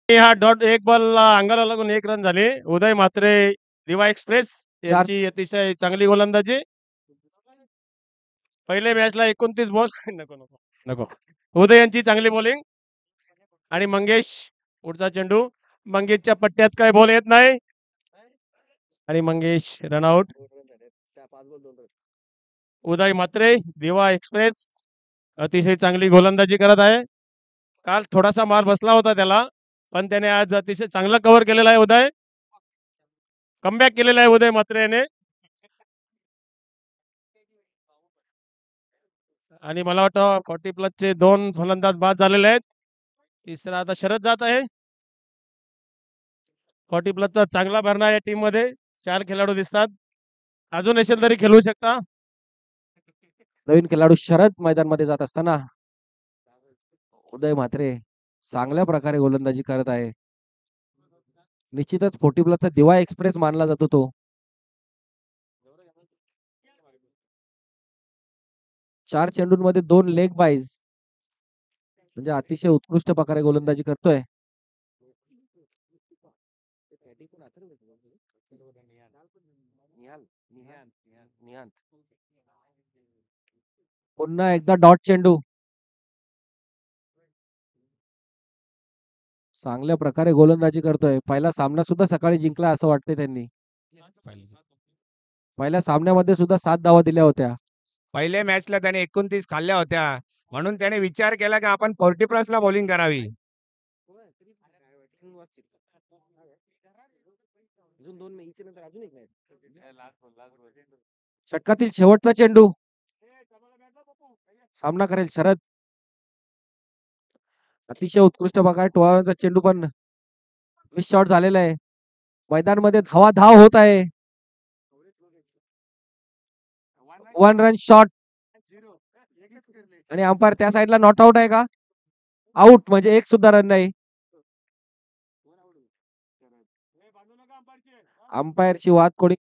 हा डॉट एक बॉल अंगाला लागून 1 रन झाले. उदय म्हात्रे दिवा एक्सप्रेस यांची अतिशय चांगली गोलंदाजी. पहिले मॅचला 29 बॉल नको नको नको. उदय यांची चांगली बॉलिंग आणि मंगेश पुढचा चेंडू. मंगेशच्या पट्ट्यात काय बॉल येत नाही आणि मंगेश रनआउट. उदय म्हात्रे दिवा एक्सप्रेस अतिशय चांगली गोलंदाजी करत आहे. काल थोडासा मार बसला होता त्याला, पण त्याने आज अतिशय चांगला कव्हर केलेला आहे. उदय कमबॅक केलेला आहे उदय म्हात्रे याने. आणि मला वाटतं 40+ चे 2 फलंदाज बाद झालेले आहेत. तिसरा आता शरद जात आहे. 40+ चा चांगला भरणा या टीम मध्ये 4 खेळाडू दिसतात. अजून असेल तरी खेळू शकता. नवीन खेळाडू शरद मैदान मध्ये जात असताना उदय म्हात्रे चांगल्या प्रकारे गोलंदाजी करत आहे. निश्चितच 40+ चा दिवा एक्सप्रेस मानला जातो तो. 4 चेंडूंमध्ये 2 लेग बाईज म्हणजे अतिशय उत्कृष्ट प्रकारे गोलंदाजी करतोय. पुन्हा एकदा डॉट चेंडू. चांगल्या प्रकारे गोलंदाजी करतोय. पहिला सामना सुद्धा सकाळी जिंकला असं वाटतंय त्यांनी. पहिल्या सामन्यामध्ये सुद्धा 7 धावा दिल्या होत्या. पहिल्या मॅचला त्याने 29 खाल्ल्या होत्या, म्हणून त्याने विचार केला की आपण 40+ ला बॉलिंग करावी. षटकातील शेवटचा चेंडू. सामना करेल शरद. अतिशय उत्कृष्ट प्रकारे टोळाचा चेंडू पण मिस शॉट झालेला आहे. मैदानामध्ये धावा धाव होत आहे. 1 रन शॉट आणि अंपायर त्या साईडला नॉट आउट आहे का? आउट म्हणजे एक सुद्धा रन नाही. अंपायरची वाद कोणी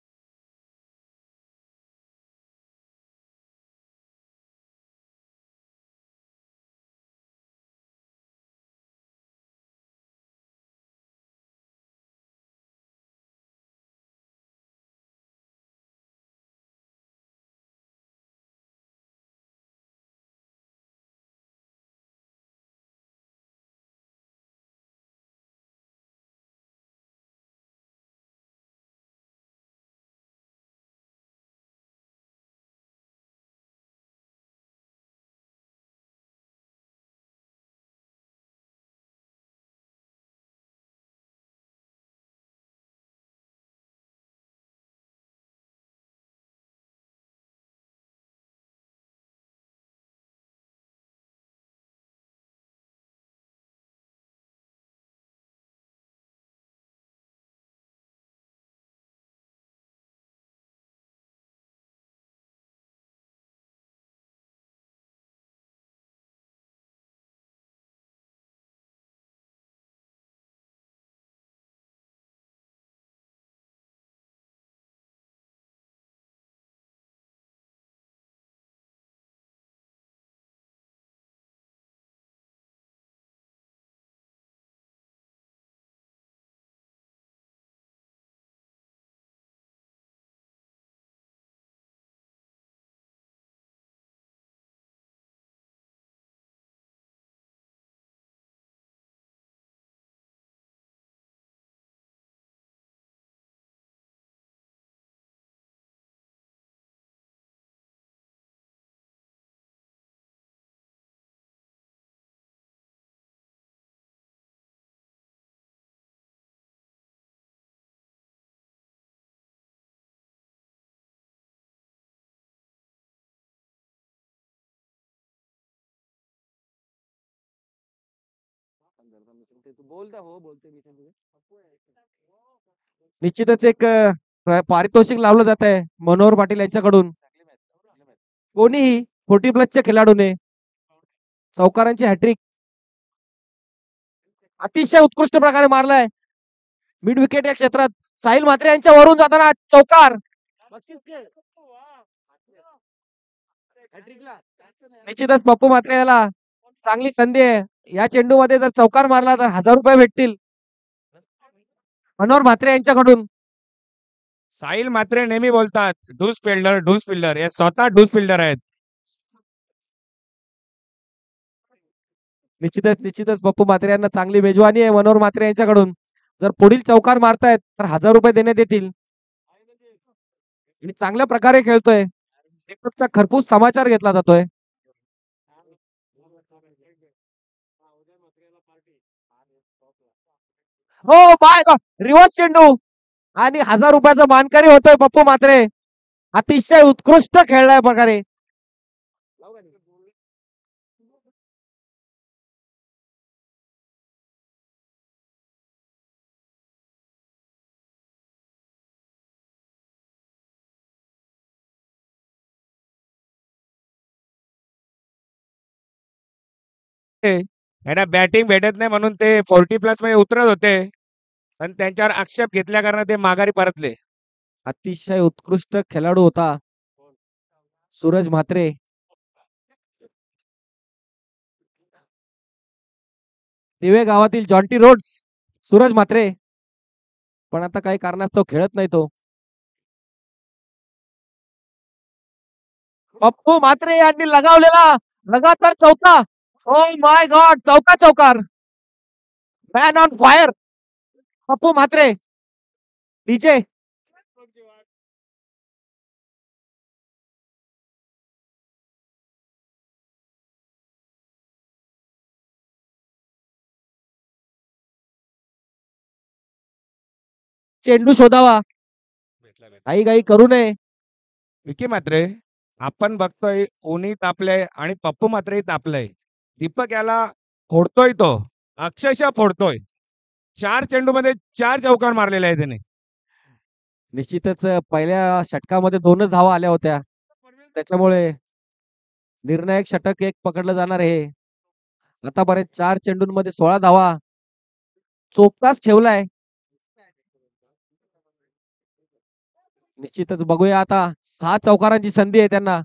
निश्चितच एक पारितोषिक लावलं जात आहे मनोहर पाटील यांच्याकडून. कोणीही 40+ च्या खेळाडूने चौकारांची हॅट्रिक अतिशय उत्कृष्ट प्रकारे मारलाय. मिड विकेट या क्षेत्रात साहिल म्हात्रे यांच्या वरून जाताना चौकार. निश्चितच पप्पू म्हात्रे याला चांगली संधी आहे. या चेंडू मध्ये जर चौकार मारला तर 1000 रुपये भेटतील मनोहर म्हात्रे यांच्याकडून. साहिल म्हात्रे नेहमी बोलतात डूस फिल्डर हे स्वतः डूस फिल्डर आहेत. निश्चितच पप्पू म्हात्रे यांना चांगली मेजवानी आहे मनोहर म्हात्रे यांच्याकडून. जर पुढील चौकार मारतायत तर 1000 रुपये देण्यात येतील. आणि चांगल्या प्रकारे खेळतोय. दीपकचा खरपूस समाचार घेतला जातोय. हो बाय रिव्हर्स चेंडू आणि 1000 रुपयाचा मानकरी होतोय पप्पू म्हात्रे. अतिशय उत्कृष्ट खेळलाय प्रकारे. यांना बॅटिंग भेटत नाही म्हणून ते 40+ मध्ये उतरत होते, पण त्यांच्यावर आक्षेप घेतल्या कारण ते माघारी परतले. अतिशय उत्कृष्ट खेळाडू होता सूरज म्हात्रे. दिवे गावातील जॉन्टी रोड्स सूरज म्हात्रे, पण आता काही कारणास्तव खेळत नाही तो. पप्पू म्हात्रे यांनी लगावलेला लगातार चौथा. ओ माय गॉड, चौकार. Man on fire Pappu Mhatre. DJ चेंडू शोधावा, काही करू नये. विकी म्हात्रे आपण बघतोय ओनी तापले आणि पप्पू म्हात्रे तापलंय. दीपक याला फोडतोय, तो अक्षरशः फोडतोय. 4 चेंडू मध्ये 4 चौकार मारलेले आहे त्याने. निश्चितच पहिल्या षटकामध्ये 2च धावा आल्या होत्या, त्याच्यामुळे निर्णायक षटक एक पकडलं जाणार आहे. आतापर्यंत 4 चेंडूंमध्ये 16 धावा चोपताच ठेवलाय. निश्चितच बघूया आता 6 चौकारांची संधी आहे त्यांना.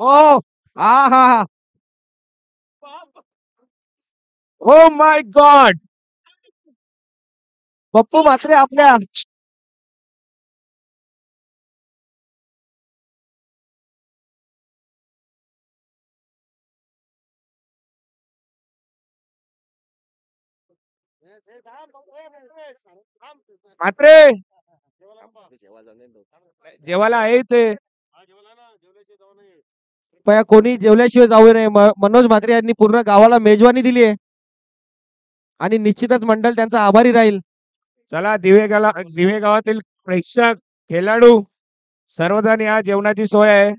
ओ हा oh my God, Pappu Mhatre आपल्या म्हात्रे जेवायला आहे ते. कृपया कोणी जेवल्याशिवाय जाऊ नये. मनोज म्हात्रे यांनी पूर्ण गावाला मेजवानी दिली आहे आणि निश्चितच मंडळ त्यांचा आभारी राहील. चला दिवे गावातील प्रेक्षक खेळाडू सर्वजण या जेवणाची सोय आहे.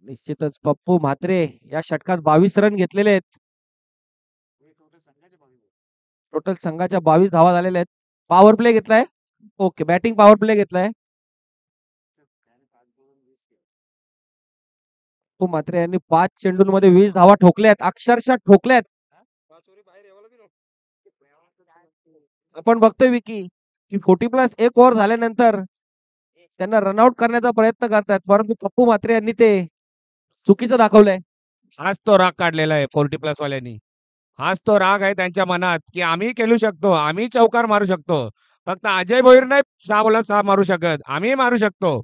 निश्चितच पप्पू म्हात्रे या षटकात 22 रन घेतलेले आहेत. टोटल संघाच्या 22 धावा झालेल्या आहेत. पॉवर प्ले घेतलाय. ओके, बॅटिंग पॉवर प्ले घेतलाय. पप्पू म्हात्रे यांनी 5 चेंडूंमध्ये 20 धावा ठोकल्यात, अक्षरशः ठोकल्यात. आपण बघतोय विकी की 40+ 1 ओव्हर झाल्यानंतर त्यांना रनआउट करण्याचा प्रयत्न करतात, परंतु पप्पू म्हात्रे यांनी ते चुकीचं दाखवलंय. हाच तो राग काढलेला आहे 40+ वाल्यांनी. हाच तो राग आहे त्यांच्या मनात की आम्ही खेळू शकतो, आम्ही चौकार मारू शकतो. फक्त अजय भोईर नाही 6 बॉलात 6 मारू शकत, आम्ही मारू शकतो.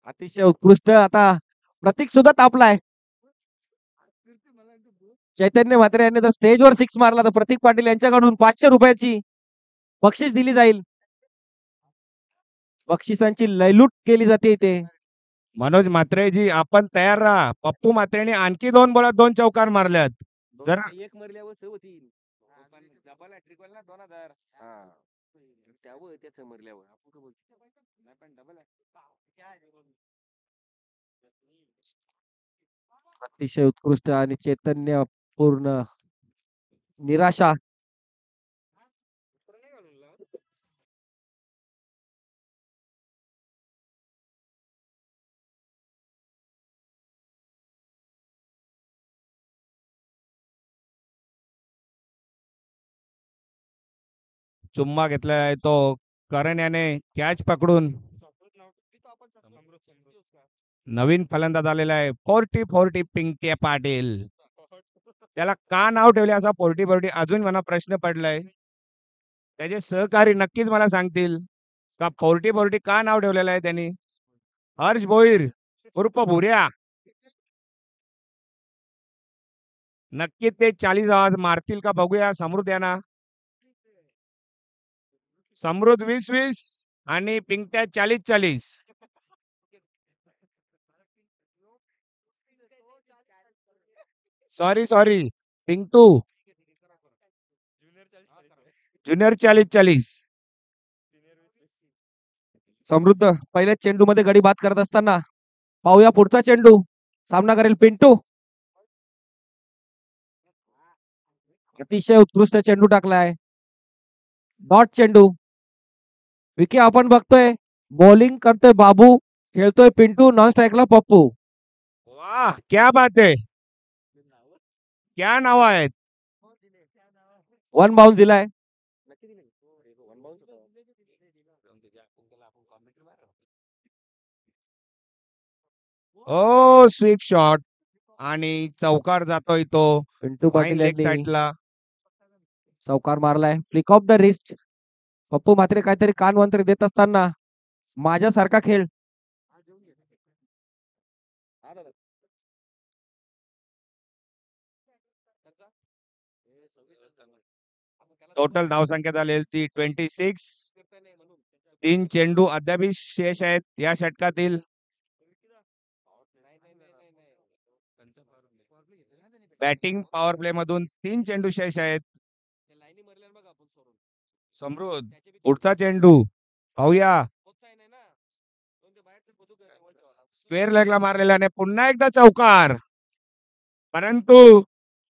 अतिशय उत्कृष्ट. आता प्रतीक सुद्धा तापलाय. चैतन्य म्हात्रे यांनी जर स्टेजवर 6 मारला तर प्रतीक पाटील यांच्याकडून 500 रुपयाची बक्षीस दिली जाईल. बक्षिसांची लयलूट केली जाते इथे. मनोज म्हात्रेजी आपण तयार राहा. पप्पू म्हात्रेने आणखी 2 बॉलात 2 चौकार मारल्यात. जर एक मरल्यावर होतील डबल हॅट्रिक वाला 2000 त्यावर त्याचं मरल्यावर आपण नाही पण डबल अतिशय उत्कृष्ट आणि चैतन्य पूर्ण निराशा चुम्मा घेतलेला आहे तो करण याने कॅच पकडून नवीन फलंदाज आलेला आहे 40-40 पिंके पाटील. त्याला का नाव ठेवले असा 40-40 अजून मला प्रश्न पडलाय. त्याचे सहकारी नक्कीच मला सांगतील का 40-40 का नाव ठेवलेलं आहे त्यांनी. हर्ष भोईर उर्फ भुऱ्या. नक्कीच ते 40 आवाज मारतील का बघूया. समृद्ध यांना समृद्ध 20-20 आणि पिंकट्या 40-40. Sorry Pintu junior 40-40. समृद्ध पहिल्या चेंडू मध्ये गडी बाद करत असताना पाहूया पुढचा चेंडू. सामना करेल पिंटू. अतिशय उत्कृष्ट चेंडू टाकलाय. डॉट चेंडू. विके आपण बघतोय बॉलिंग करतोय बाबू, खेळतोय पिंटू, नॉन स्ट्राईकला पप्पू. वाह क्या बात आहे. क्या नाव आहेत. वन बाउन्स दिलाय. ओ स्वीप शॉट आणि चौकार जातोय तो पिंटू फाईन पाटील लेग यांनी साईडला. चौकार मारलाय. Flick off the wrist. Pappu मात्र काहीतरी कानमंत्र देत असताना माझ्यासारखा खेळ. टोटल धावसंख्या झालेली ती 26. 3 चेंडू अद्यापही शेष आहेत या षटकातील. बॅटिंग पॉवर प्ले मधून 3 चेंडू शेष आहेत. समृद्ध पुढचा चेंडू पाहूया. स्क्वेअर लेगला मारलेला आणि पुन्हा एकदा चौकार. परंतु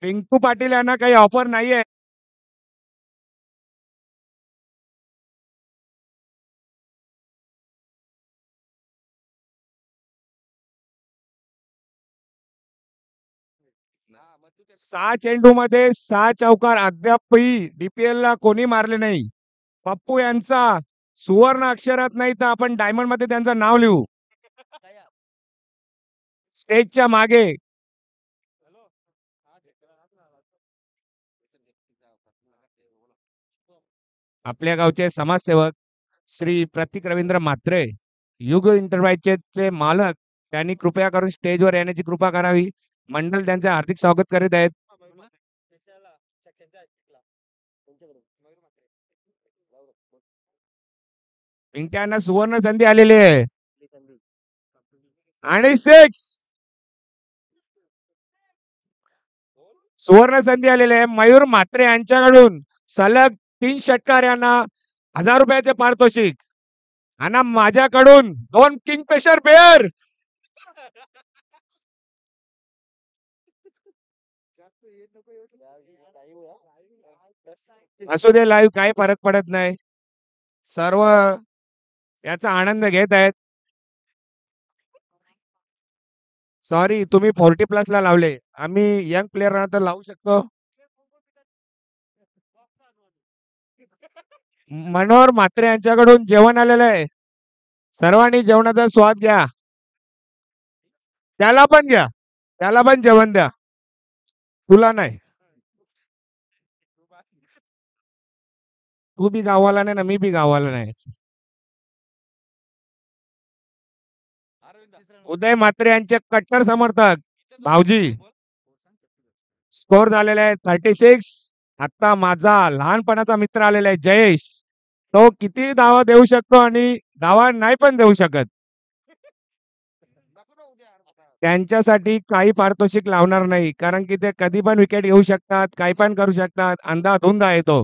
पिंकू पाटील यांना काही ऑफर नाहीये. सहा चेंडू मध्ये 6 चौकार अद्यापही डीपीएल ला कोणी मारले नाही. पप्पू यांचा सुवर्ण अक्षरात नाही तर आपण डायमंड मध्ये त्यांचं नाव लिहू. स्टेजच्या मागे आपल्या गावचे समाजसेवक श्री प्रतीक रवींद्र म्हात्रे युग इंटरप्राइजचे मालक त्यांनी कृपया करून स्टेजवर येण्याची कृपा करावी. मंडळ त्यांचे हार्दिक स्वागत करीत आहेत. पिंट्यांना सुवर्ण संधी आलेली आहे आणि 6 सुवर्ण संधी आलेली आहे. मयूर म्हात्रे यांच्याकडून सलग 3 षटकार यांना 1000 रुपयाचे पारितोषिक आणि माझ्याकडून 2 किंगफिशर बेअर. असू दे लाईव्ह काही फरक पडत नाही. सर्व याचा आनंद घेत आहेत. सॉरी तुम्ही 40+ ला लावले. आम्ही यंग प्लेअर तर लावू शकतो. मनोहर म्हात्रे यांच्याकडून जेवण आलेलं आहे. सर्वांनी जेवणाचा स्वाद घ्या. त्याला पण घ्या. त्याला पण जेवण द्या. तुला नाही. तू बी गावाला नाही ना मी बी गावाला नाही. उदय म्हात्रे यांचे कट्टर समर्थक भाऊजी. स्कोर झालेला आहे 36. आता माझा लहानपणाचा मित्र आलेला आहे जयेश. तो किती धावा देऊ शकतो आणि धावा नाही पण देऊ शकत. त्यांच्यासाठी काही पारितोषिक लावणार नाही कारण की ते कधी पण विकेट घेऊ शकतात, काही पण करू शकतात. अंधाधुंद आहे तो.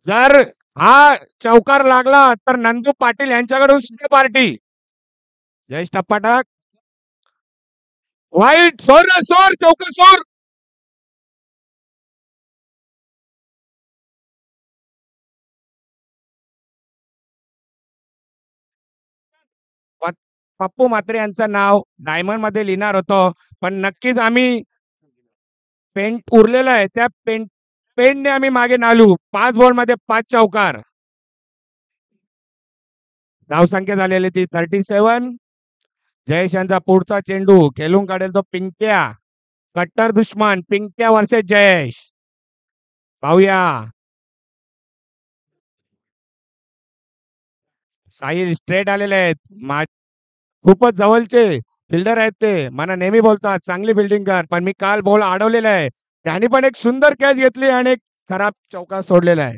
जर हा चौकार लागला तर नंदू पाटील यांच्याकडून सुद्धा पार्टी. जयेश टप्पाटाक वाईट सोर सोर चौका सोर. पप्पू म्हात्रे यांचं नाव डायमंड मध्ये लिहिणार होतो, पण नक्कीच आम्ही पेंट उरलेलं आहे त्या पेंटने आम्ही मागे नालू. 5 बॉल मध्ये 5 चौकार. धावसंख्या झालेली ती 37. जयेश यांचा पुढचा चेंडू खेळून काढेल तो पिंक्या. कट्टर दुश्मन पिंक्या वर्सेस जयेश. पाहूया. साहिल स्ट्रेट आलेले आहेत. खूपच जवळचे फिल्डर आहेत ते. मला नेहमी बोलतात चांगली फिल्डिंग कर, पण मी काल बॉल अडवलेला आहे. त्यांनी पण एक सुंदर कॅच घेतली आणि एक खराब चौका सोडलेला आहे.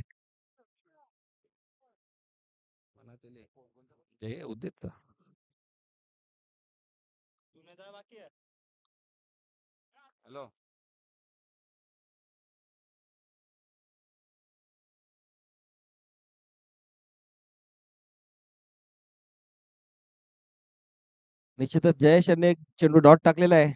उदित हॅलो. निश्चितच जयेश यांनी एक चेंडू डॉट टाकलेला आहे.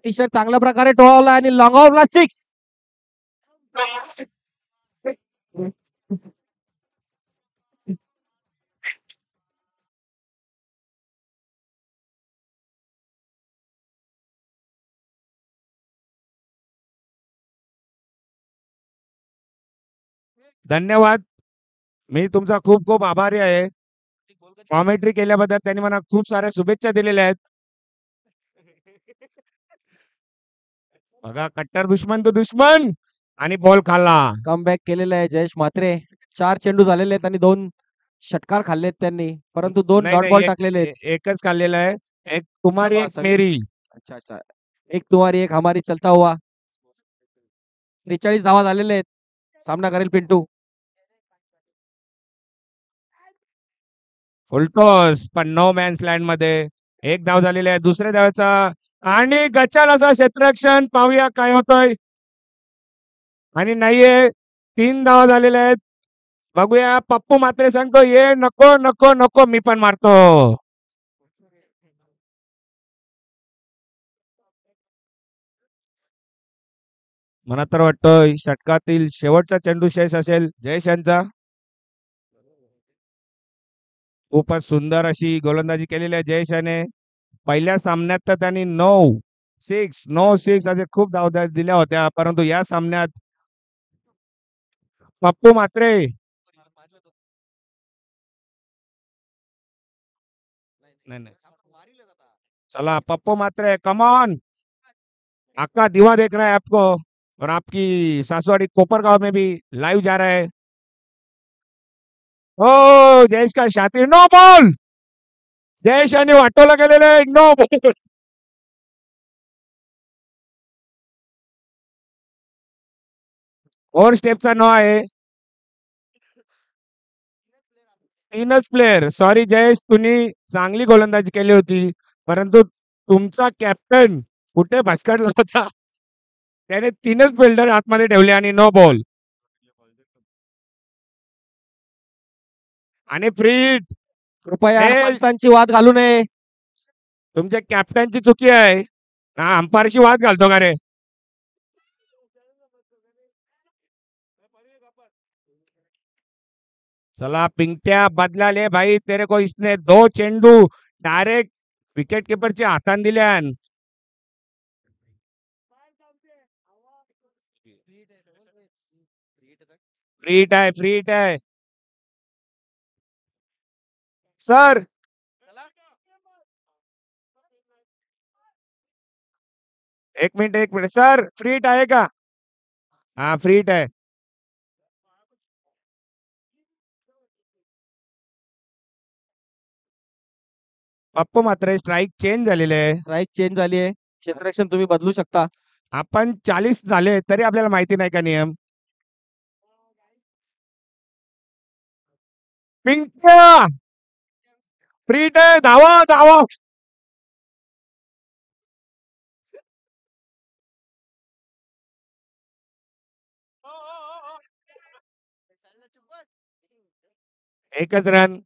टी शर्ट चांगल्या प्रकारे टोळवला आणि लॉंग ऑफला 6. धन्यवाद. मी तुमचा खूप खूप आभारी आहे. कॉमेंट्री केल्याबद्दल त्यांनी मला खूप साऱ्या शुभेच्छा दिलेल्या आहेत. बघा कट्टर दुश्मन तो दुश्मन आणि बॉल खाल्ला. कमबॅक केलेला आहे जयेश म्हात्रे. 4 चेंडू झालेले आहेत आणि 2 षटकार खाल्लेत त्यांनी, परंतु 2 नाही, डॉट नाही, बॉल टाकलेले आहेत. एकच खाल्लेला आहे. एक तुम्हारी एक मेरी. अच्छा अच्छा. एक तुम्हारी एक हमारी चलता हुआ. 43 धावा झालेले आहेत. सामना करेल पिंटू. फुलटॉस पण नो मॅन्स लँड मध्ये. एक धाव झालेली आहे. दुसऱ्या धावाचा आणि गचाल असा क्षेत्ररक्षण. पाहूया काय होतंय. आणि नाहीये. 3 धावा झालेल्या आहेत. बघूया. पप्पू म्हात्रे सांगतो ये नको नको नको मी पण मारतो. मला तर वाटतं षटकातील शेवटचा चेंडू शेष असेल जयेश यांचा. खूपच सुंदर अशी गोलंदाजी केलेली आहे जयेश याने. पहिल्या सामन्यात तर त्यांनी 9-6 असे खूप धावा दिल्या होत्या, परंतु या सामन्यात पप्पू म्हात्रे नहीं चला पप्पू म्हात्रे कमॉन. आपका दीवा देख रहा है आपको, और आपकी सासवाड़ी कोपरगांव में भी लाइव जा रहा है. ओ जयेश का शातिर. No ball. जयेश यांनी वाटोला गेलेले. No ball. और स्टेपचा नो आहे. 3च प्लेयर. सॉरी जयेश, तुम्ही चांगली गोलंदाजी केली होती, परंतु तुमचा कॅप्टन कुठे भस्करला होता. त्याने 3च फिल्डर आतमध्ये ठेवले आणि नो बॉल. आणि फ्री हिट. कृपया ए, माणसांची वाद घालू नये. तुमच्या कॅप्टनची चुकी आहे. हा अंपायरशी वाद घालतो का रे. चला पिंट्या बदला ले भाई, तेरे को इसने 2 चेंडू डायरेक्ट विकेट कीपरच्या हातान दिल्यान. फ्री हिट आहे. फ्री हिट आहे सर. एक मिनिट सर. फ्री हिट आहे का. हा फ्री हिट आहे. पप्पू मात्र स्ट्राईक चेंज झालेले आहे. स्ट्राईक चेंज झाली आहे. क्षेत्ररक्षण तुम्ही बदलू शकता. आपण 40 झाले तरी आपल्याला माहिती नाही का नियम. पिंक्या फ्री हिट आहे. धावा धावा. एकच रन.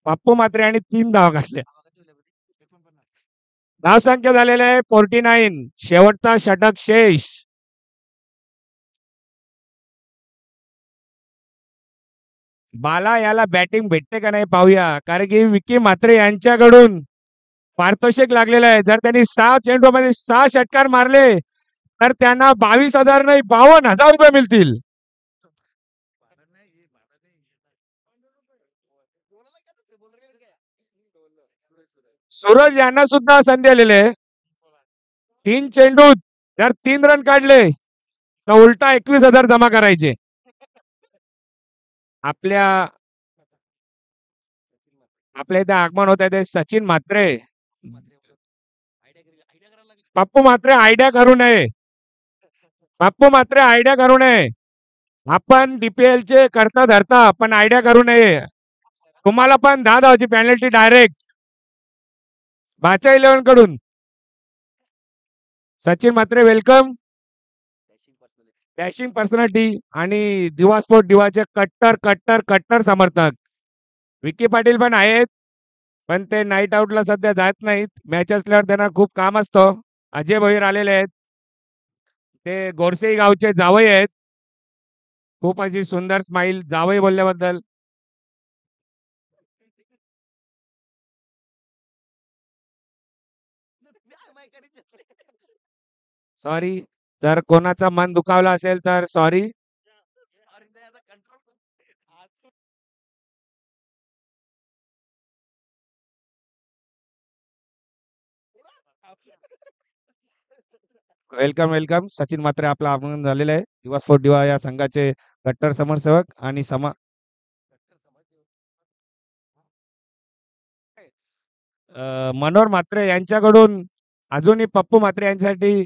पप्पू मात्रे आणि 3 धावा काढल्या. धावसंख्या झालेले आहे 49. शेवटचा षटक शेष. बाला याला बॅटिंग भेटते का नाही पाहूया, कारण की विकी म्हात्रे यांच्याकडून पारितोषिक लागलेलं आहे. जर त्यांनी 6 चेंडूमध्ये 6 षटकार मारले तर त्यांना 22,000 नाही 52,000 रुपये मिळतील. सूरज यांना सुद्धा संधी आलेली आहे. 3 चेंडूत जर 3 रन काढले तर उलटा 21,000 जमा करायचे. आपल्या आपल्या इथे आगमन होत आहे ते सचिन म्हात्रे. पप्पू म्हात्रे आयडिया करू नये. पप्पू म्हात्रे आयडिया करू नये. आपण डीपीएल चे करता धरता पण आयडिया करू नये. तुम्हाला पण 10 धावाची पेनल्टी डायरेक्ट बाचा 11 कडून. Sachin Mhatre welcome. Dashing personality आणि दिवा स्पोर्ट दिवाचे कट्टर कट्टर कट्टर समर्थक. विकी पाटील पण आहेत पण ते नाईट आउटला सध्या जात नाहीत. मॅच असल्यावर त्यांना खूप काम असतं. अजय भैर आलेले आहेत. ते गोरसे गावचे जावई आहेत. खूप अशी सुंदर स्माईल जावई बोलल्याबद्दल. सॉरी, जर कोणाचा मन दुखावला असेल तर sorry. Welcome welcome. Sachin Mhatre आपलं आगमन झालेलं आहे. दिवा स्पोर्ट दिवा या संघाचे कट्टर समरसेवक आणि मनोहर म्हात्रे यांच्याकडून अजूनही पप्पू म्हात्रे यांच्यासाठी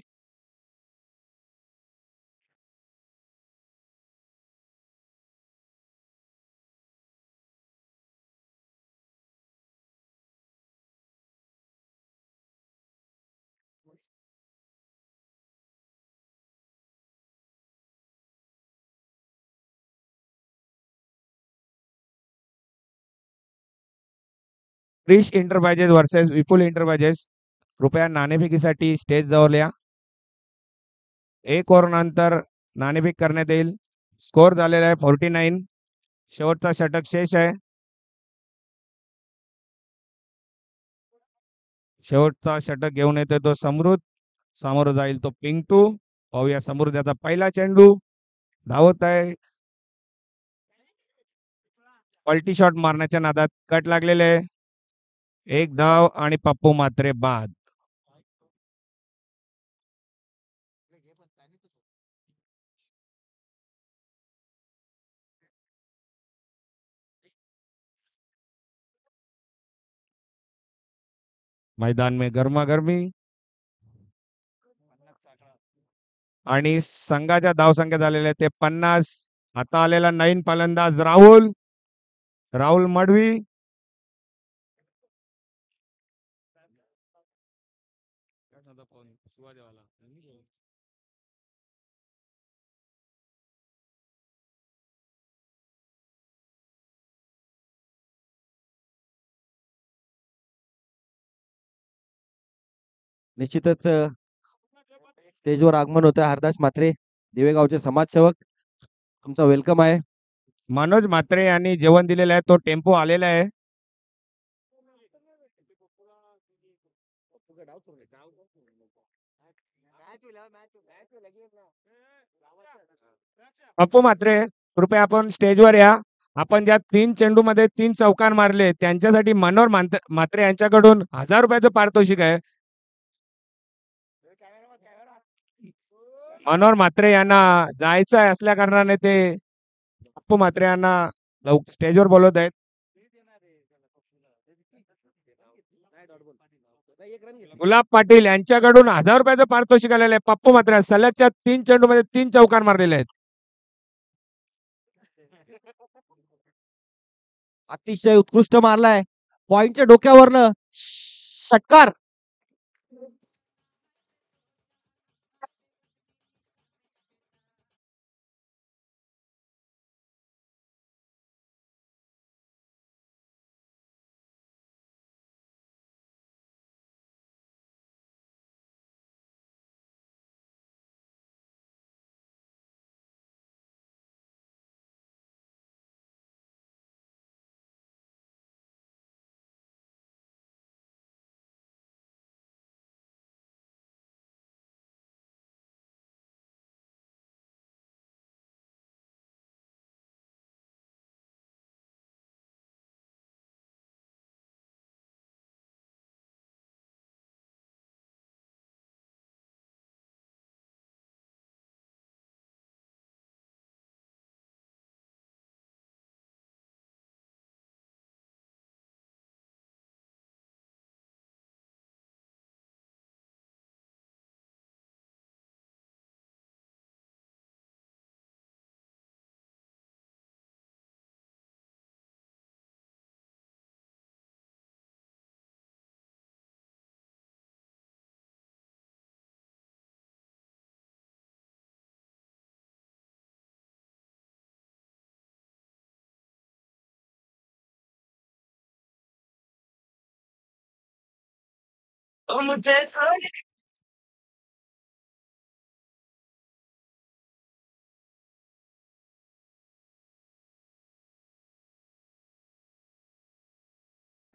क्रिश इंटरप्राइजेस वर्सेस विपुल इंटरप्राइजेस. कृपया नाणेफेकीसाठी स्टेज जवळ या. 1 ओव्हर नंतर नाणेफेक करण्यात येईल. स्कोर झालेला आहे 49. शेवटचा षटक शेष आहे. शेवटचा षटक घेऊन येतो तो समृद्ध. समोर जाईल तो पिंटू. पाहूया समृद्ध याचा पहिला चेंडू धावत आहे. पलटी शॉट मारण्याच्या नादात कट लागलेले आहे. 1 धाव आणि पप्पू म्हात्रे बाद. मैदान में गरमागरमी आणि संघाच्या धावसंख्या झालेल्या ते 50. आता आलेला नवीन फलंदाज राहुल राहुल मडवी. निश्चितच स्टेजवर आगमन होतं हरदास म्हात्रे दिवेगावचे समाजसेवक. तुमचा वेलकम आहे. मनोज म्हात्रे यांनी जेवण दिलेलं आहे. तो टेम्पो आलेला आहे. पप्पू म्हात्रे कृपया आपण स्टेजवर या. आपण ज्या 3 चेंडू मध्ये 3 चौकार मारले त्यांच्यासाठी मनोहर म्हात्रे यांच्याकडून 1000 रुपयाचं पारितोषिक आहे. मनोहर म्हात्रे यांना जायचं आहे असल्या कारणाने ते पप्पू म्हात्रे यांना स्टेजवर बोलवत आहेत. गुलाब पाटील यांच्याकडून 1000 रुपयाचं पारितोषिक आलेलं आहे. पप्पू म्हात्रे सलगच्या 3 चेंडू मध्ये 3 चौकार मारलेले आहेत. अतिशय उत्कृष्ट मारलाय. पॉइंटच्या डोक्यावरनं षटकार.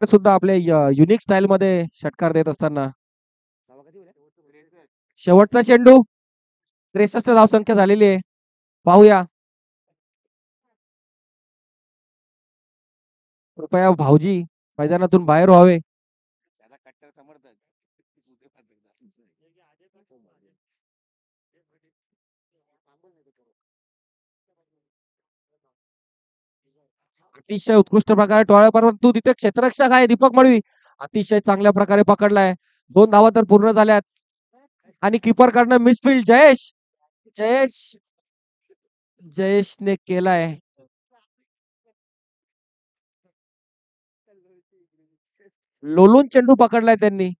सुद्धा आपले युनिक स्टाईल मध्ये षटकार देत असताना शेवटचा चेंडू 63 धावसंख्या झालेली आहे. पाहूया. कृपया भाऊजी मैदानातून बाहेर व्हावे. अतिशय उत्कृष्ट प्रकारे टोळ्या, परंतु तिथे क्षेत्ररक्षक आहे दीपक मळवी. अतिशय चांगल्या प्रकारे पकडलाय. 2 धावा तर पूर्ण झाल्यात आणि कीपर कडनं मिसफील्ड. जयेश जयेश जयेशने केलाय. लोलून चेंडू पकडलाय त्यांनी.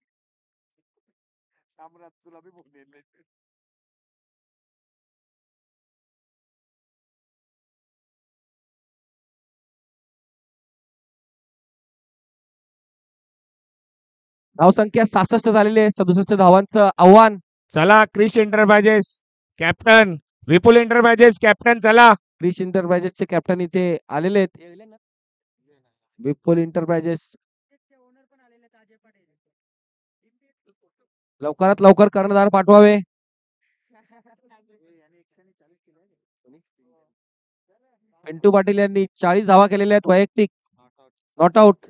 धावसंख्या 66 झालेली आहे. 67 धावांचं आव्हान. चला क्रिश एंटरप्राइजेस कॅप्टन, विपुल एंटरप्राइजेस कॅप्टन, चला. क्रिश एंटरप्राइजेसचे कॅप्टन इथे आलेले आहेत. विपुल एंटरप्राइजेस लवकरात लवकर कर्णधार पाठवावे. पिंटू पाटील यांनी 40 धावा केलेल्या आहेत वैयक्तिक. Not out.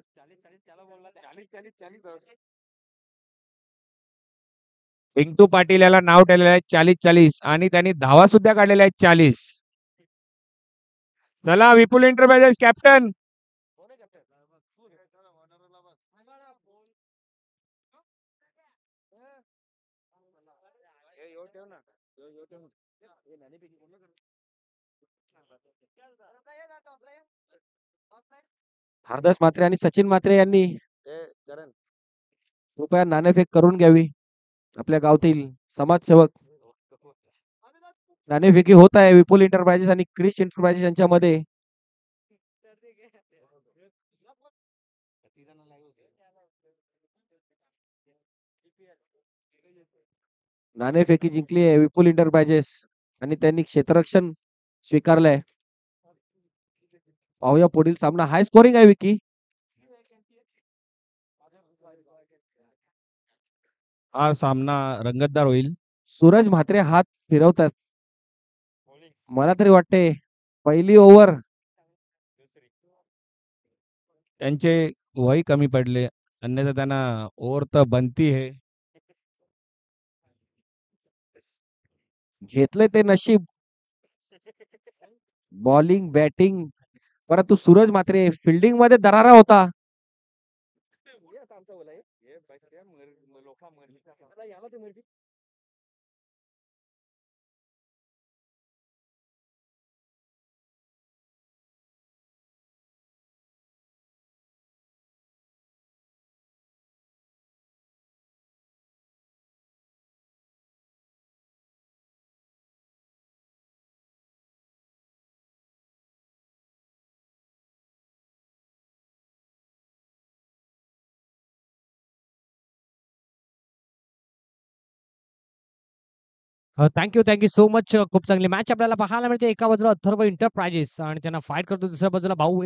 पिंटू पाटील याला नाव ठेवलेलं आहे 40-40 आणि त्यांनी धावा सुद्धा काढलेल्या आहेत 40. चला विपुल एंटरप्राइजेस कॅप्टन. हरदास म्हात्रे आणि सचिन म्हात्रे यांनी कृपया नाणेफेक करून घ्यावी. आपल्या गावातील समाजसेवक. नाणेफेकी होत आहे विपुल एंटरप्राइजेस आणि क्रिश एंटरप्राइजेस यांच्यामध्ये. नाणेफेकी जिंकली आहे विपुल एंटरप्राइजेस आणि त्यांनी क्षेत्ररक्षण स्वीकारलंय. पाहूया पुढील सामना. हाय स्कोरिंग आहे विकी. हा सामना रंगतदार होईल. सूरज म्हात्रे हात फिरवतात. मला तरी वाटते पहिली ओव्हर. त्यांचे वय कमी पडले, अन्यथा त्यांना ओव्हर तर बनती है. घेतले ते नशीब. बॉलिंग बॅटिंग, परंतु सूरज म्हात्रे फिल्डिंग मध्ये दरारा होता. Thank you so much. खूप चांगली मॅच आपल्याला पाहायला मिळते. एका बाजूला अथर्व एंटरप्राइजेस आणि त्यांना फाईट करतो, दुसऱ्या बाजूला भाऊ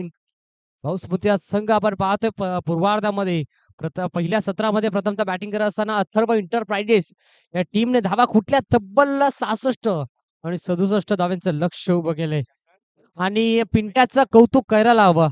स्मृती संघ आपण पाहतोय. पूर्वार्धामध्ये पहिल्या सत्रामध्ये प्रथमतः बॅटिंग करत असताना अथर्व एंटरप्राइजेस या टीमने धावा खुटल्या तब्बल 66 आणि 67 धाव्यांचं लक्ष उभं केलंय आणि पिंट्याचं कौतुक करायला हवं.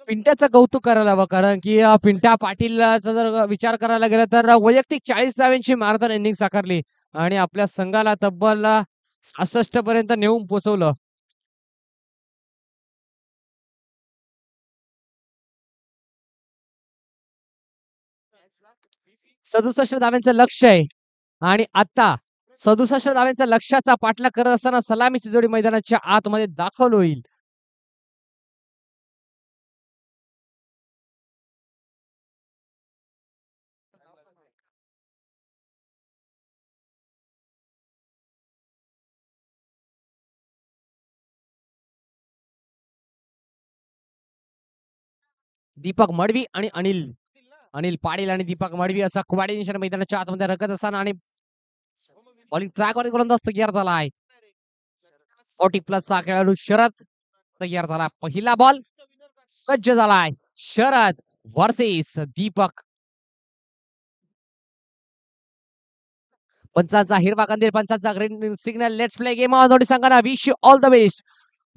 पिंट्याचं कौतुक करायला हवं, कारण की पिंट्या पाटीलचा जर विचार करायला गेला तर वैयक्तिक 40 धाव्यांची मारताना इनिंग साकारली आणि आपल्या संघाला तब्बल 66 पर्यंत नेऊन पोहोचवलं. सदुसष्ट धाव्यांचं लक्ष आहे आणि आता 67 धाव्यांच्या लक्ष्याचा पाठलाग करत असताना सलामीची जोडी मैदानाच्या आतमध्ये दाखल होईल. दीपक मडवी आणि अनिल अनिल पाटील आणि दीपक मडवी असा कॉम्बिनेशन मैदानाच्या आतमध्ये रखत असताना आणि बॉलिंग ट्रॅकवरती गोलंदाज तयार झाला आहे. 40+ चा खेळाडू शरद तयार झाला. पहिला बॉल सज्ज झालाय. शरद वर्सेस दीपक. पंचांचा हिरवा कंदील, पंचांचा green signal. Let's play game on. दोन्ही संघांना wish you all the best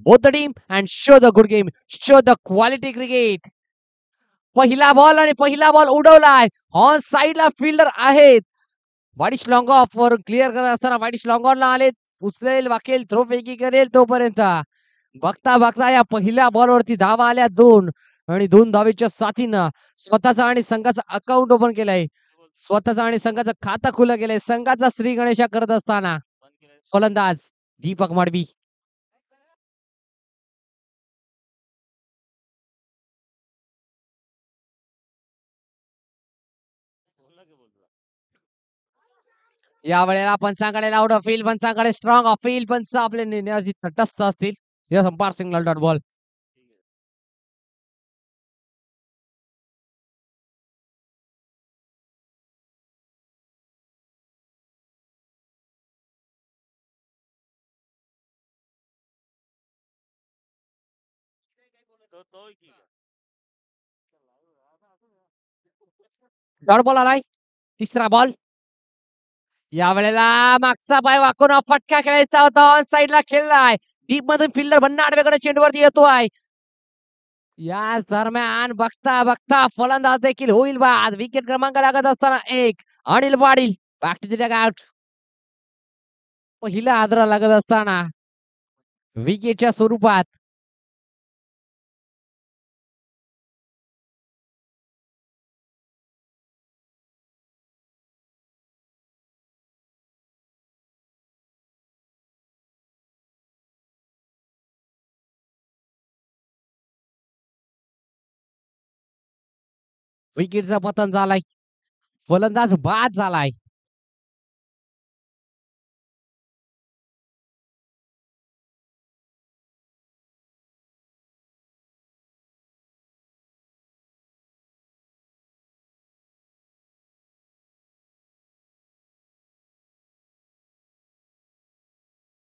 both the team and show the good game, show the quality cricket. पहिला बॉल आणि पहिला बॉल उडवलाय. ऑन साइडला फिल्डर आहेत. वाईडिश लॉंग ऑफ वर क्लिअर करत असताना वाईडिश लॉंग ऑनला आले. उचलेल, वाकेल, थ्रो फेकी करेल तोपर्यंत बघता बघता या पहिल्या बॉलवरती धावा आल्या 2 आणि 2 धावेच्या साथीनं स्वतःचा आणि संघाचा अकाउंट ओपन केलंय. स्वतःचा आणि संघाचं खातं खुलं केलंय. संघाचा श्री गणेशा करत असताना फलंदाज दीपक मडवी. या वेळेला पंचांकडे लाऊड अपील, पंचांकडे स्ट्रॉंग अपील. पंच आपले निर्णय तटस्थ असतील. Yes umpire signal dot ball. Dot ball आलाय. तिसरा बॉल. या वेळेला मागचा पाय वाकून फटका खेळायचा होता. ऑन साइडला खेळलाय. डीप मधून फिल्डर भन्ना आडवेकडे चेंडूवरती येतोय. या दरम्यान बघता बघता फलंदाज देखील होईल बाद. विकेट क्रमांक लागत असताना 1 Anil Patil back to the out. पहिला आदरा लागत असताना विकेटच्या स्वरूपात विकेटचं पतन झालाय. फलंदाज बाद झालाय.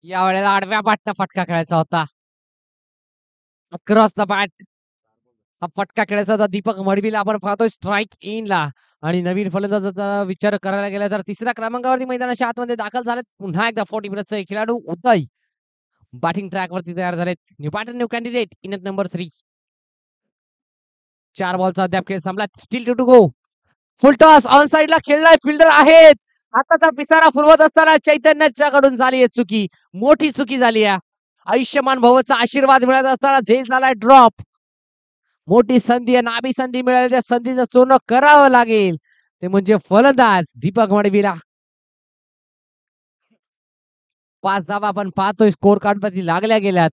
या वेळेला आडव्या बॅटनं फटका खेळायचा होता. अक्रॉस द बॅट हा फटका खेळायचा होता. दीपक मडवीला आपण पाहतोय स्ट्राईक इनला. आणि नवीन फलंदाजाचा विचार करायला गेला तर तिसऱ्या क्रमांकावरती मैदानाच्या आतमध्ये दाखल झालेत. पुन्हा एकदा 40+ खेळाडू उदय बॅटिंग ट्रॅक वरती तयार झालेत. New batter new candidate in number 3. 4 बॉलचा अद्याप खेळ संपला. Still to go. Full toss on साइडला खेळलाय. फिल्डर आहेत. हाताचा पिसारा फुलवत असताना चैतन्याच्याकडून झाली आहे चुकी. मोठी चुकी झाली आहे. आयुष्यमान भवचा आशीर्वाद मिळत असताना झेल झालाय ड्रॉप. मोठी संधी आहे. नाभी संधी मिळाली. त्या संधीचं सोनं करावं लागेल. ते म्हणजे फलंदाज दीपक मडवीला. 5 धावा आपण पाहतोय स्कोर कार्ड वरती लागल्या गेल्यात.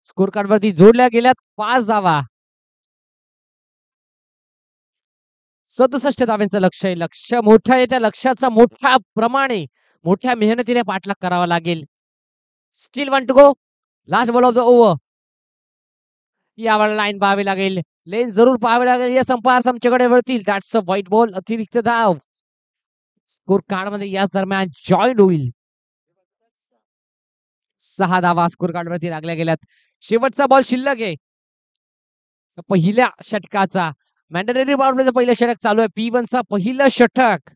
स्कोर कार्ड वरती जोडल्या गेल्यात 5 धावा. 67 धाव्यांचं लक्ष आहे. लक्ष मोठं आहे. त्या लक्ष्याचा मोठ्या प्रमाणे मोठ्या मेहनतीने पाठलाग करावा लागेल. Still 1 to go. Last ball of the over. यावेळेला लाईन पाहावी लागेल. लेन जरूर पाहावी लागेल. या अंपायर आमच्याकडे वळतील. That's a white ball. अतिरिक्त धाव स्कोर कार्ड मध्ये याच दरम्यान जॉईन होईल. 6 धावा स्कोर कार्ड वरती लागल्या गेल्यात. शेवटचा बॉल शिल्लक आहे. पहिल्या षटकाचा मॅन्डेटरी बाउंड्रीचं पहिलं षटक चालू आहे. P1 चा पहिलं षटक.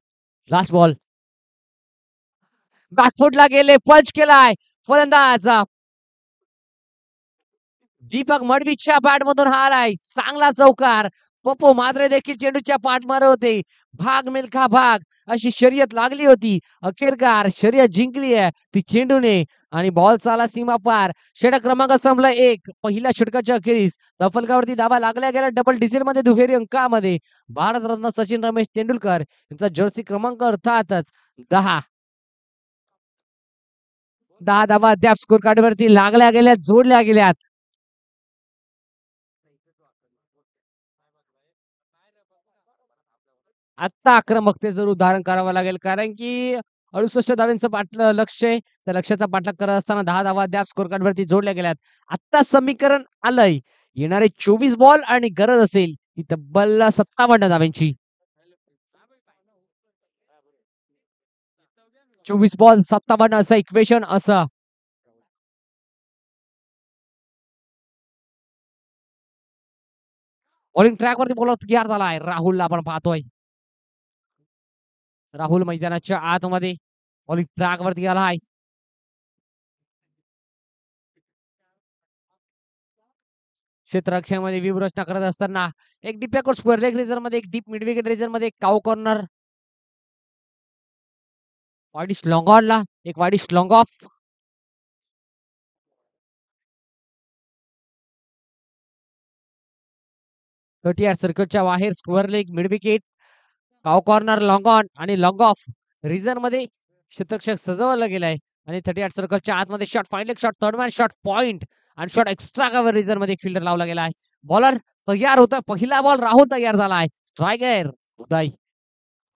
Last ball. बॅकफुटला गेले. पंच केलाय फलंदाज दीपक मडवीच्या बॅट मधून हा आलाय. चांगला चौकार. पप्पू मात्रे देखील चेंडूच्या पाठ मारत होते. भाग मिल्खा भाग अशी शर्यत लागली होती. अखेरकार शर्यत जिंकली आहे ती चेंडूने. आणि बॉल चाला सीमा पार. षटक क्रमांक संपला 1. पहिल्या षटकाच्या अखेरीस फलकावरती धावा लागल्या गेल्या डबल डिझिल मध्ये दुहेरी अंकामध्ये. भारतरत्न सचिन रमेश तेंडुलकर यांचा जर्सी क्रमांक अर्थातच 10. 10 धावा अद्याप स्कोर कार्ड वरती लागल्या गेल्यात. जोडल्या गेल्यात. आता आक्रमकतेचं रूप धारण करावं लागेल. कारण की 68 धाव्यांचं लक्ष आहे. त्या लक्ष्याचा पाठलाग करत असताना 10 धावा अद्याप स्कोर कार्ड वरती जोडल्या गेल्यात. आता समीकरण आलंय. येणारे 24 बॉल आणि गरज असेल ही तब्बल 57 धावांची. 24 बॉल 57 असं इक्वेशन असं. बॉलिंग ट्रॅक वरती बॉलर तयार झालाय. राहुलला आपण पाहतोय. राहुल मैदानाच्या आतमध्ये बॉलिंग ट्रॅक वरती आलाय. क्षेत्ररक्षणामध्ये व्यूहरचना करत असताना एक डीप बॅकवर्ड स्क्वेअर लेग रेजर मध्ये, एक डीप मिड विकेट रेजर मध्ये, एक काउ कॉर्नर. वाईडिश लॉंग ऑनला, एक वाईडिश लॉंग ऑफ. सर्कलच्या बाहेर square leg, mid wicket, cow corner, long on आणि लॉंग ऑफ. रिझन मध्ये क्षेत्ररक्षक सजवलं गेलाय आणि 38 सर्कलच्या आतमध्ये short, fine short, third man short, point आणि शॉट एक्स्ट्रा कव्हर रिझन मध्ये फिल्डर लावला गेलाय. बॉलर तयार होता. पहिला बॉल राहुल तयार झालाय. स्ट्रायकर उदय.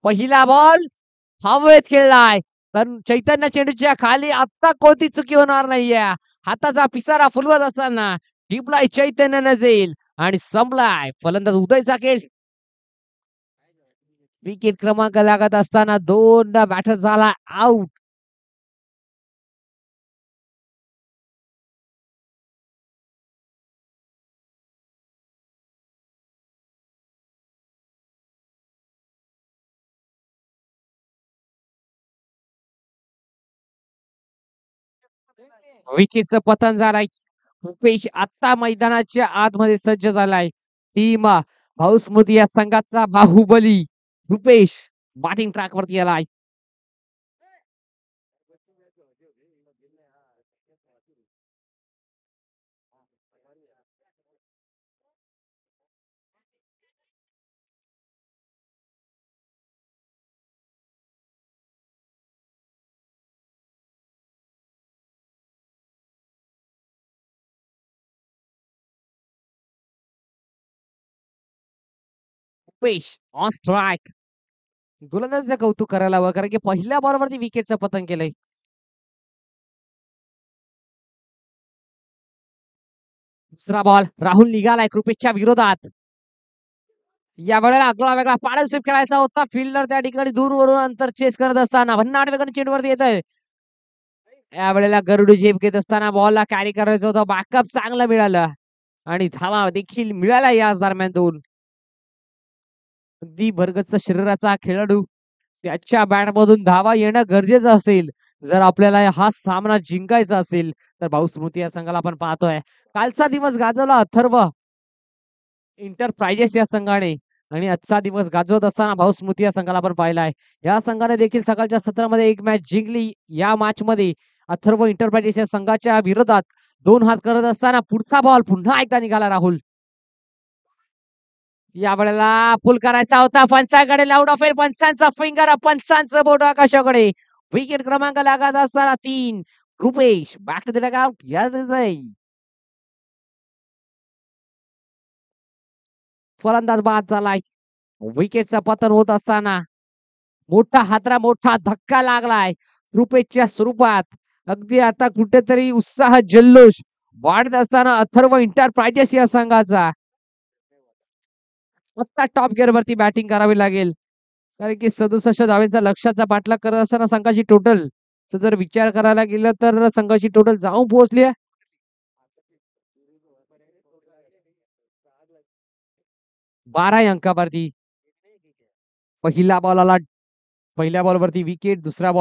पहिला बॉल हवेत खेळलाय. तर चैतन्य चेंडूच्या खाली आता कोणती चुकी होणार नाहीये. हाताचा पिसारा फुलवत असताना डीपलाय चैतन्याने जाईल आणि संपलाय. फलंदाज उदयचा खेळ. विकेट क्रमांक लागत असताना दोनदा बॅटर झाला आउट. विकेटचं पतन झालाय. रुपेश आता मैदानाच्या आतमध्ये सज्ज झालाय. टीम भाऊस्मृती या संघाचा बाहुबली रुपेश बॅटिंग ट्रॅक वरती आलाय. Rupesh on strike. गोलंदाजाचं कौतुक करायला हवं, कारण की पहिल्या बॉलवरती विकेटचं पतन केलंय. दुसरा बॉल राहुल निघालाय कृपेशच्या विरोधात. या वेळेला आगळा वेगळा पार्टनरशिप खेळायचा होता. फिल्डर त्या ठिकाणी दूरवरून अंतर चेस करत असताना भन्नाट वेगाने चेंडूवरती येत आहे. या वेळेला गरुडी झेप घेत असताना बॉलला कॅरी करायचं होतं. बॅकअप चांगलं मिळालं आणि धावा देखील मिळाल्या याच दरम्यान दोन. अगदी भरगच्च शरीराचा खेळाडू, त्याच्या बॅट मधून धावा येणं गरजेचं असेल जर आपल्याला हा सामना जिंकायचा असेल तर. भाऊस्मृती या संघाला आपण पाहतोय. कालचा दिवस गाजवला अथर्व इंटरप्राइजेस या संघाने आणि आजचा दिवस गाजवत असताना भाऊस्मृती या संघाला आपण पाहिलाय. या संघाने देखील सकाळच्या सत्रामध्ये एक मॅच जिंकली. या मॅच मध्ये अथर्व इंटरप्राइजेस या संघाच्या विरोधात दोन हात करत असताना पुढचा बॉल पुन्हा एकदा निघाला राहुल. या वेळेला फुल करायचा होता. पंचाकडे लाऊड ऑफ आहे. पंचांचा फिंगर, पंचांचं बोट आकाशाकडे. विकेट क्रमांक लागत असताना 3. Rupesh back to the dugout. फलंदाज बाद झालाय. विकेटचं पतन होत असताना मोठा हादरा, मोठा धक्का लागलाय रुपेशच्या स्वरूपात. अगदी आता कुठेतरी उत्साह जल्लोष वाढत असताना अथर्व इंटरप्राइजेस या संघाचा आता टॉप गिअर वरती बॅटिंग करावी लागेल, कारण की 67 धावेचा लक्ष्याचा पाठलाग करत असताना संघाची टोटल जर विचार करायला गेलं तर संघाची टोटल जाऊन पोहोचली आहे 12 अंकावरती. पहिल्या बॉलवरती विकेट, दुसऱ्या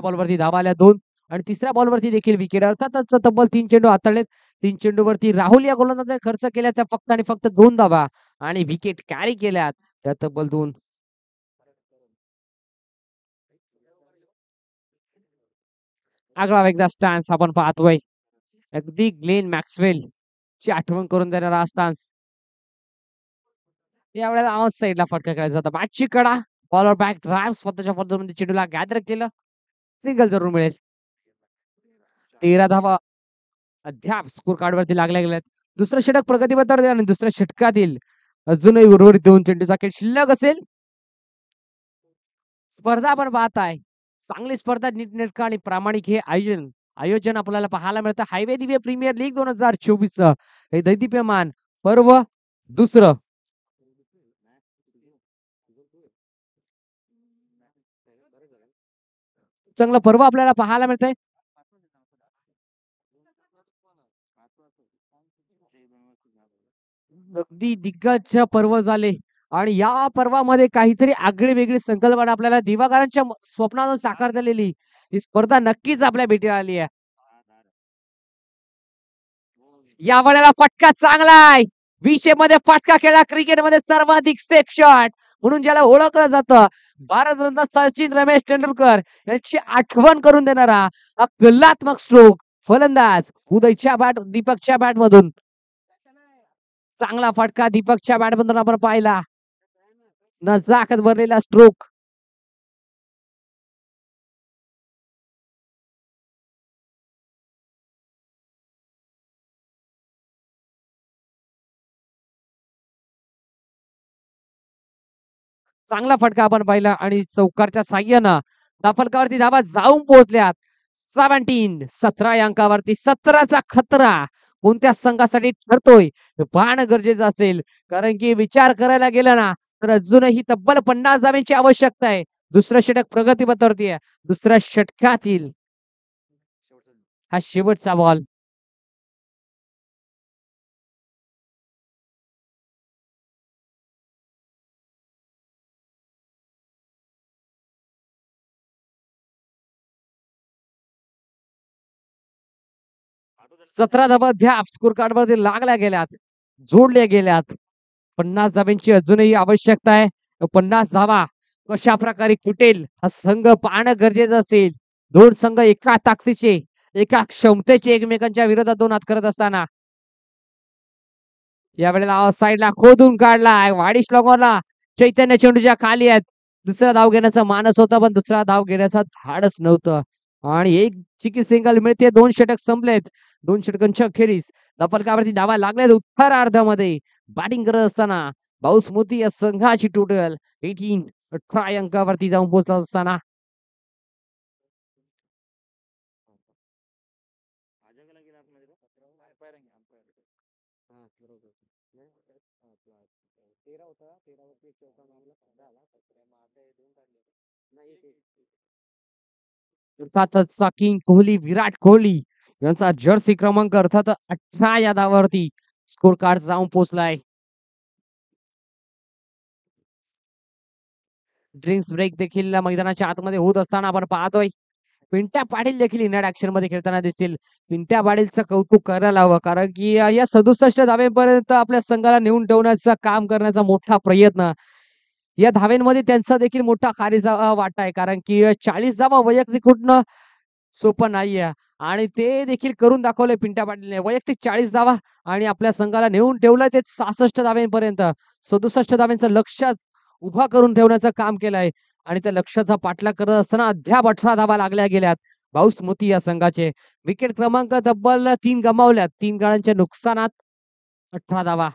बॉलवरती धावा आल्या 2 आणि तिसऱ्या बॉलवरती देखील विकेट. अर्थातच तब्बल 3 चेंडू हाताळलेत. 3 चेंडूवरती राहुल या गोलंदाजाने खर्च केल्या त्या फक्त आणि फक्त 2 धावा आणि विकेट कॅरी केल्यात त्या तब्बल 2. आगळा वेगळा स्टान्स आपण पाहतोय. अगदी ग्लेन मॅक्सवेल ची आठवण करून देणारा स्टान्स. या वेळेला आउट साइडला फटका खेळायचा होता. बॅटची कडा, बॉलर बॅक ड्राइव्ह स्वतःच्या पद्धतीने चेंडूला गॅदर केलं. सिंगल जरूर मिळेल. 13 धावा अद्याप स्कोर कार्ड वरती लागल्या गेल्यात. दुसरं षटक प्रगतीपथावर आणि दुसऱ्या षटकातील अजूनही उर्वरित 2 चेंडूचा खेळ शिल्लक असेल. स्पर्धा आपण पाहताय. चांगली स्पर्धा, नीटनेटकं आणि प्रामाणिक हे आयोजन आपल्याला पाहायला मिळतं. हायवे दिवे प्रीमियर लीग 2024 हे दैदिप्यमान पर्व दुसरं चांगलं पर्व आपल्याला पाहायला मिळतंय. अगदी दिग्गज पर्व झाले आणि या पर्वामध्ये काहीतरी आगळी वेगळी संकल्पना आपल्याला दिवाकरांच्या स्वप्नातून साकार झालेली ही स्पर्धा नक्कीच आपल्या भेटीला आली आहे. या वेळेला फटका चांगला आहे. 20 मध्ये फटका खेळला क्रिकेटमध्ये सर्वाधिक सेफ शॉट म्हणून ज्याला ओळखलं जातं. भारतरत्न सचिन रमेश तेंडुलकर यांची आठवण करून देणारा हा कलात्मक स्ट्रोक फलंदाज उदयच्या बॅट दीपकच्या बॅट मधून चांगला फटका दीपकच्या बॅट मधून आपण पाहिला. नजाकत भरलेला स्ट्रोक. चांगला फटका आपण पाहिला आणि चौकारच्या साह्यानं फलकावरती धावा जाऊन पोहोचल्यात. 17 या अंकावरती 17चा खतरा कोणत्या संघासाठी ठरतोय पाहणं गरजेचं असेल. कारण की विचार करायला गेला ना तर अजूनही तब्बल 50 धावांची आवश्यकता आहे. दुसरं षटक प्रगतीपथावरती आहे. दुसऱ्या षटकातील हा शेवटचा बॉल. सतरा धावा अद्याप स्कोर कार्ड वरती लागल्या गेल्यात, जोडल्या गेल्यात. 50 धावांची अजूनही आवश्यकता आहे. 50 धावा कशा प्रकारे फुटेल हा संघ पाहणं गरजेचं असेल. दोन संघ एका ताकदीचे एका क्षमतेचे एकमेकांच्या विरोधात दोन हात करत असताना यावेळेला साईडला खोदून काढलाय. वाडिश लगोरला चैतन्य चेंडूच्या खाली आहेत. दुसरा धाव घेण्याचा मानस होता पण दुसरा धाव घेण्याचा धाडस नव्हतं आणि एक चिकी सिंगल मिळते. 2 षटक संपलेत. 2 षटकांच्या अखेरीस फलकावरती धावा लागल्यात. उत्तरार्धामध्ये बॅटिंग करत असताना पाऊस मोती या संघाची टोटल 18 अंकावरती जाऊन पोहोचत असताना अर्थातच किंग कोहली विराट कोहली यांचा जर्सी क्रमांक अर्थात 18 या धावावरती स्कोर कार्ड जाऊन पोहोचलाय. ड्रिंक्स ब्रेक देखील मैदानाच्या आतमध्ये होत असताना आपण पाहतोय. पिंट्या पाटील देखील इनॅड ऍक्शन मध्ये खेळताना दिसतील. पिंट्या पाटीलचं कौतुक करायला हवं कारण की या 67 धावेपर्यंत आपल्या संघाला नेऊन ठेवण्याचं काम करण्याचा मोठा प्रयत्न या धावेंमध्ये त्यांचा देखील मोठा खारीचा वाटा आहे. कारण की 40 धावा वैयक्तिक कुठनं सोपं नाहीये आणि ते देखील करून दाखवले पिंट्या पाटीलने. वैयक्तिक 40 धावा आणि आपल्या संघाला नेऊन ठेवलं ते 66 धाव्यांपर्यंत. 67 धाव्यांचं लक्ष उभा करून ठेवण्याचं काम केलंय आणि त्या लक्ष्याचा पाठलाग करत असताना अद्याप 18 धावा लागल्या गेल्यात. पाऊस मोती या संघाचे विकेट क्रमांक तब्बल 3 गमावल्यात. 3 गाड्यांच्या नुकसानात 18 धावा.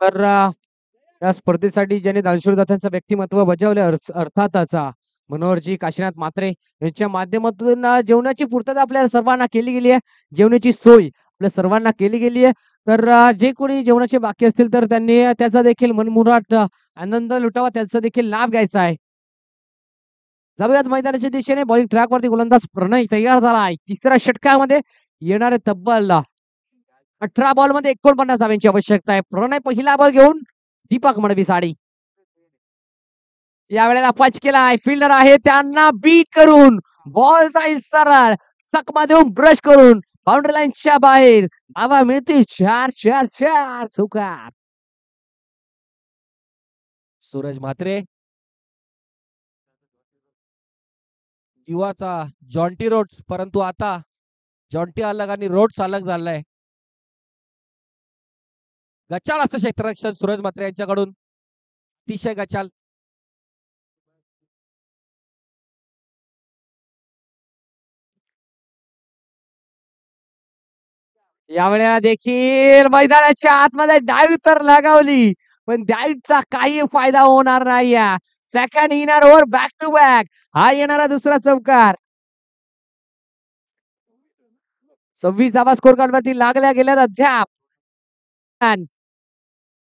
तर या स्पर्धेसाठी ज्याने दानशूर दात्यांचं व्यक्तिमत्व बजावले अर्थातच मनोहरजी काशीनाथ म्हात्रे यांच्या माध्यमातून जेवणाची पूर्तता आपल्या सर्वांना केली गेली आहे. जेवणाची सोय आपल्या सर्वांना केली गेली आहे. तर जे कोणी जेवणाचे बाकी असतील तर त्यांनी त्याचा देखील मनमुराद आनंद लुटावा, त्याचा देखील लाभ घ्यायचा आहे. जाऊयात मैदानाच्या दिशेने. बॉलिंग ट्रॅक वरती गोलंदाज प्रणय तयार झाला आहे. तिसऱ्या षटकामध्ये येणारे तब्बल 18 बॉल मध्ये 49 धावांची आवश्यकता आहे. प्रणय पहिला बॉल घेऊन दीपक मडवी साडी यावेळेला पंच केलाय. फिल्डर आहे त्यांना बीट करून बॉल जाईल सरळ चकमा देऊन ब्रश करून बाउंड्री लाईनच्या बाहेर. धावा मिळतील 4 चौकार. सूरज म्हात्रे युवाचा जॉन्टी रोड्स, परंतु आता जॉन्टी अलग आणि रोड्स अलग झालाय. गचाल असं क्षेत्ररक्षण सूरज म्हात्रे यांच्याकडून अतिशय गचाल. यावेळेला देखील मैदानाच्या आतमध्ये डाईव्ह तर लगावली पण डाईव्हचा काही फायदा होणार नाही. Second inner over back to back हा येणारा दुसरा चौकार. 26 धावा स्कोर कार्ड वरती लागल्या गेल्या अद्याप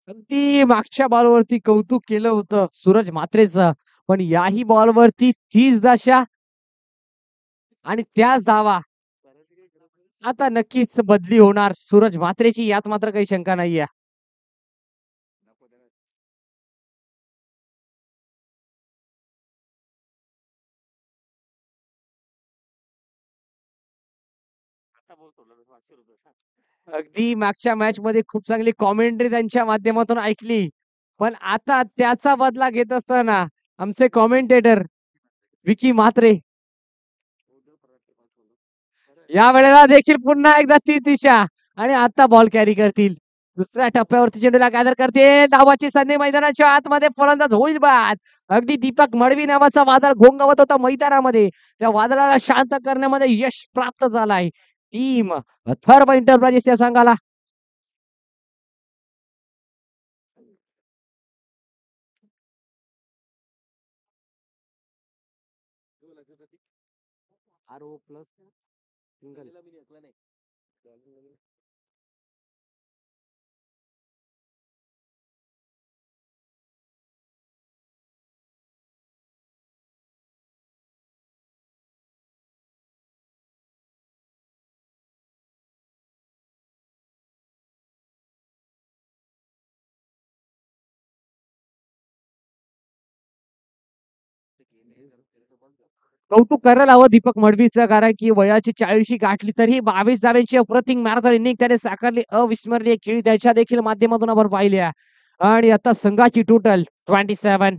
अगदी मागच्या बॉलवरती कौतुक केलं होतं सूरज म्हात्रेचं, पण याही बॉलवरती 30 दशा आणि त्याच धावा. आता नक्कीच बदली होणार सूरज म्हात्रेची, यात मात्र काही शंका नाहीये. अगदी मागच्या मॅच मध्ये खूप चांगली कॉमेंट्री त्यांच्या माध्यमातून ऐकली, पण आता त्याचा बदला घेत असताना आमचे कॉमेंटेटर विकी म्हात्रे या वेळेला देखील पुन्हा एकदा ती दिशा आणि आता बॉल कॅरी करतील. दुसऱ्या टप्प्यावरती चेंडूला गॅदर करते, धावाची संधी मैदानाच्या आतमध्ये, फलंदाज होईल बाद. अगदी दीपक मडवी नावाचा वादळ घोंगावत होता मैदानामध्ये, त्या वादळाला शांत करण्यामध्ये यश प्राप्त झालंय टीम अथर्व एंटरप्राइजेस या संघाला. कौतुक करायला हवं दीपक मडवीचं, कारण की वयाची 40शी गाठली तरी 22 धावांची अप्रतिम मॅरेथॉन इनिंग त्याने साकारली. अविस्मरणीय खेळी त्याच्या देखील माध्यमातून आपण पाहिल्या. आणि आता संघाची टोटल 27,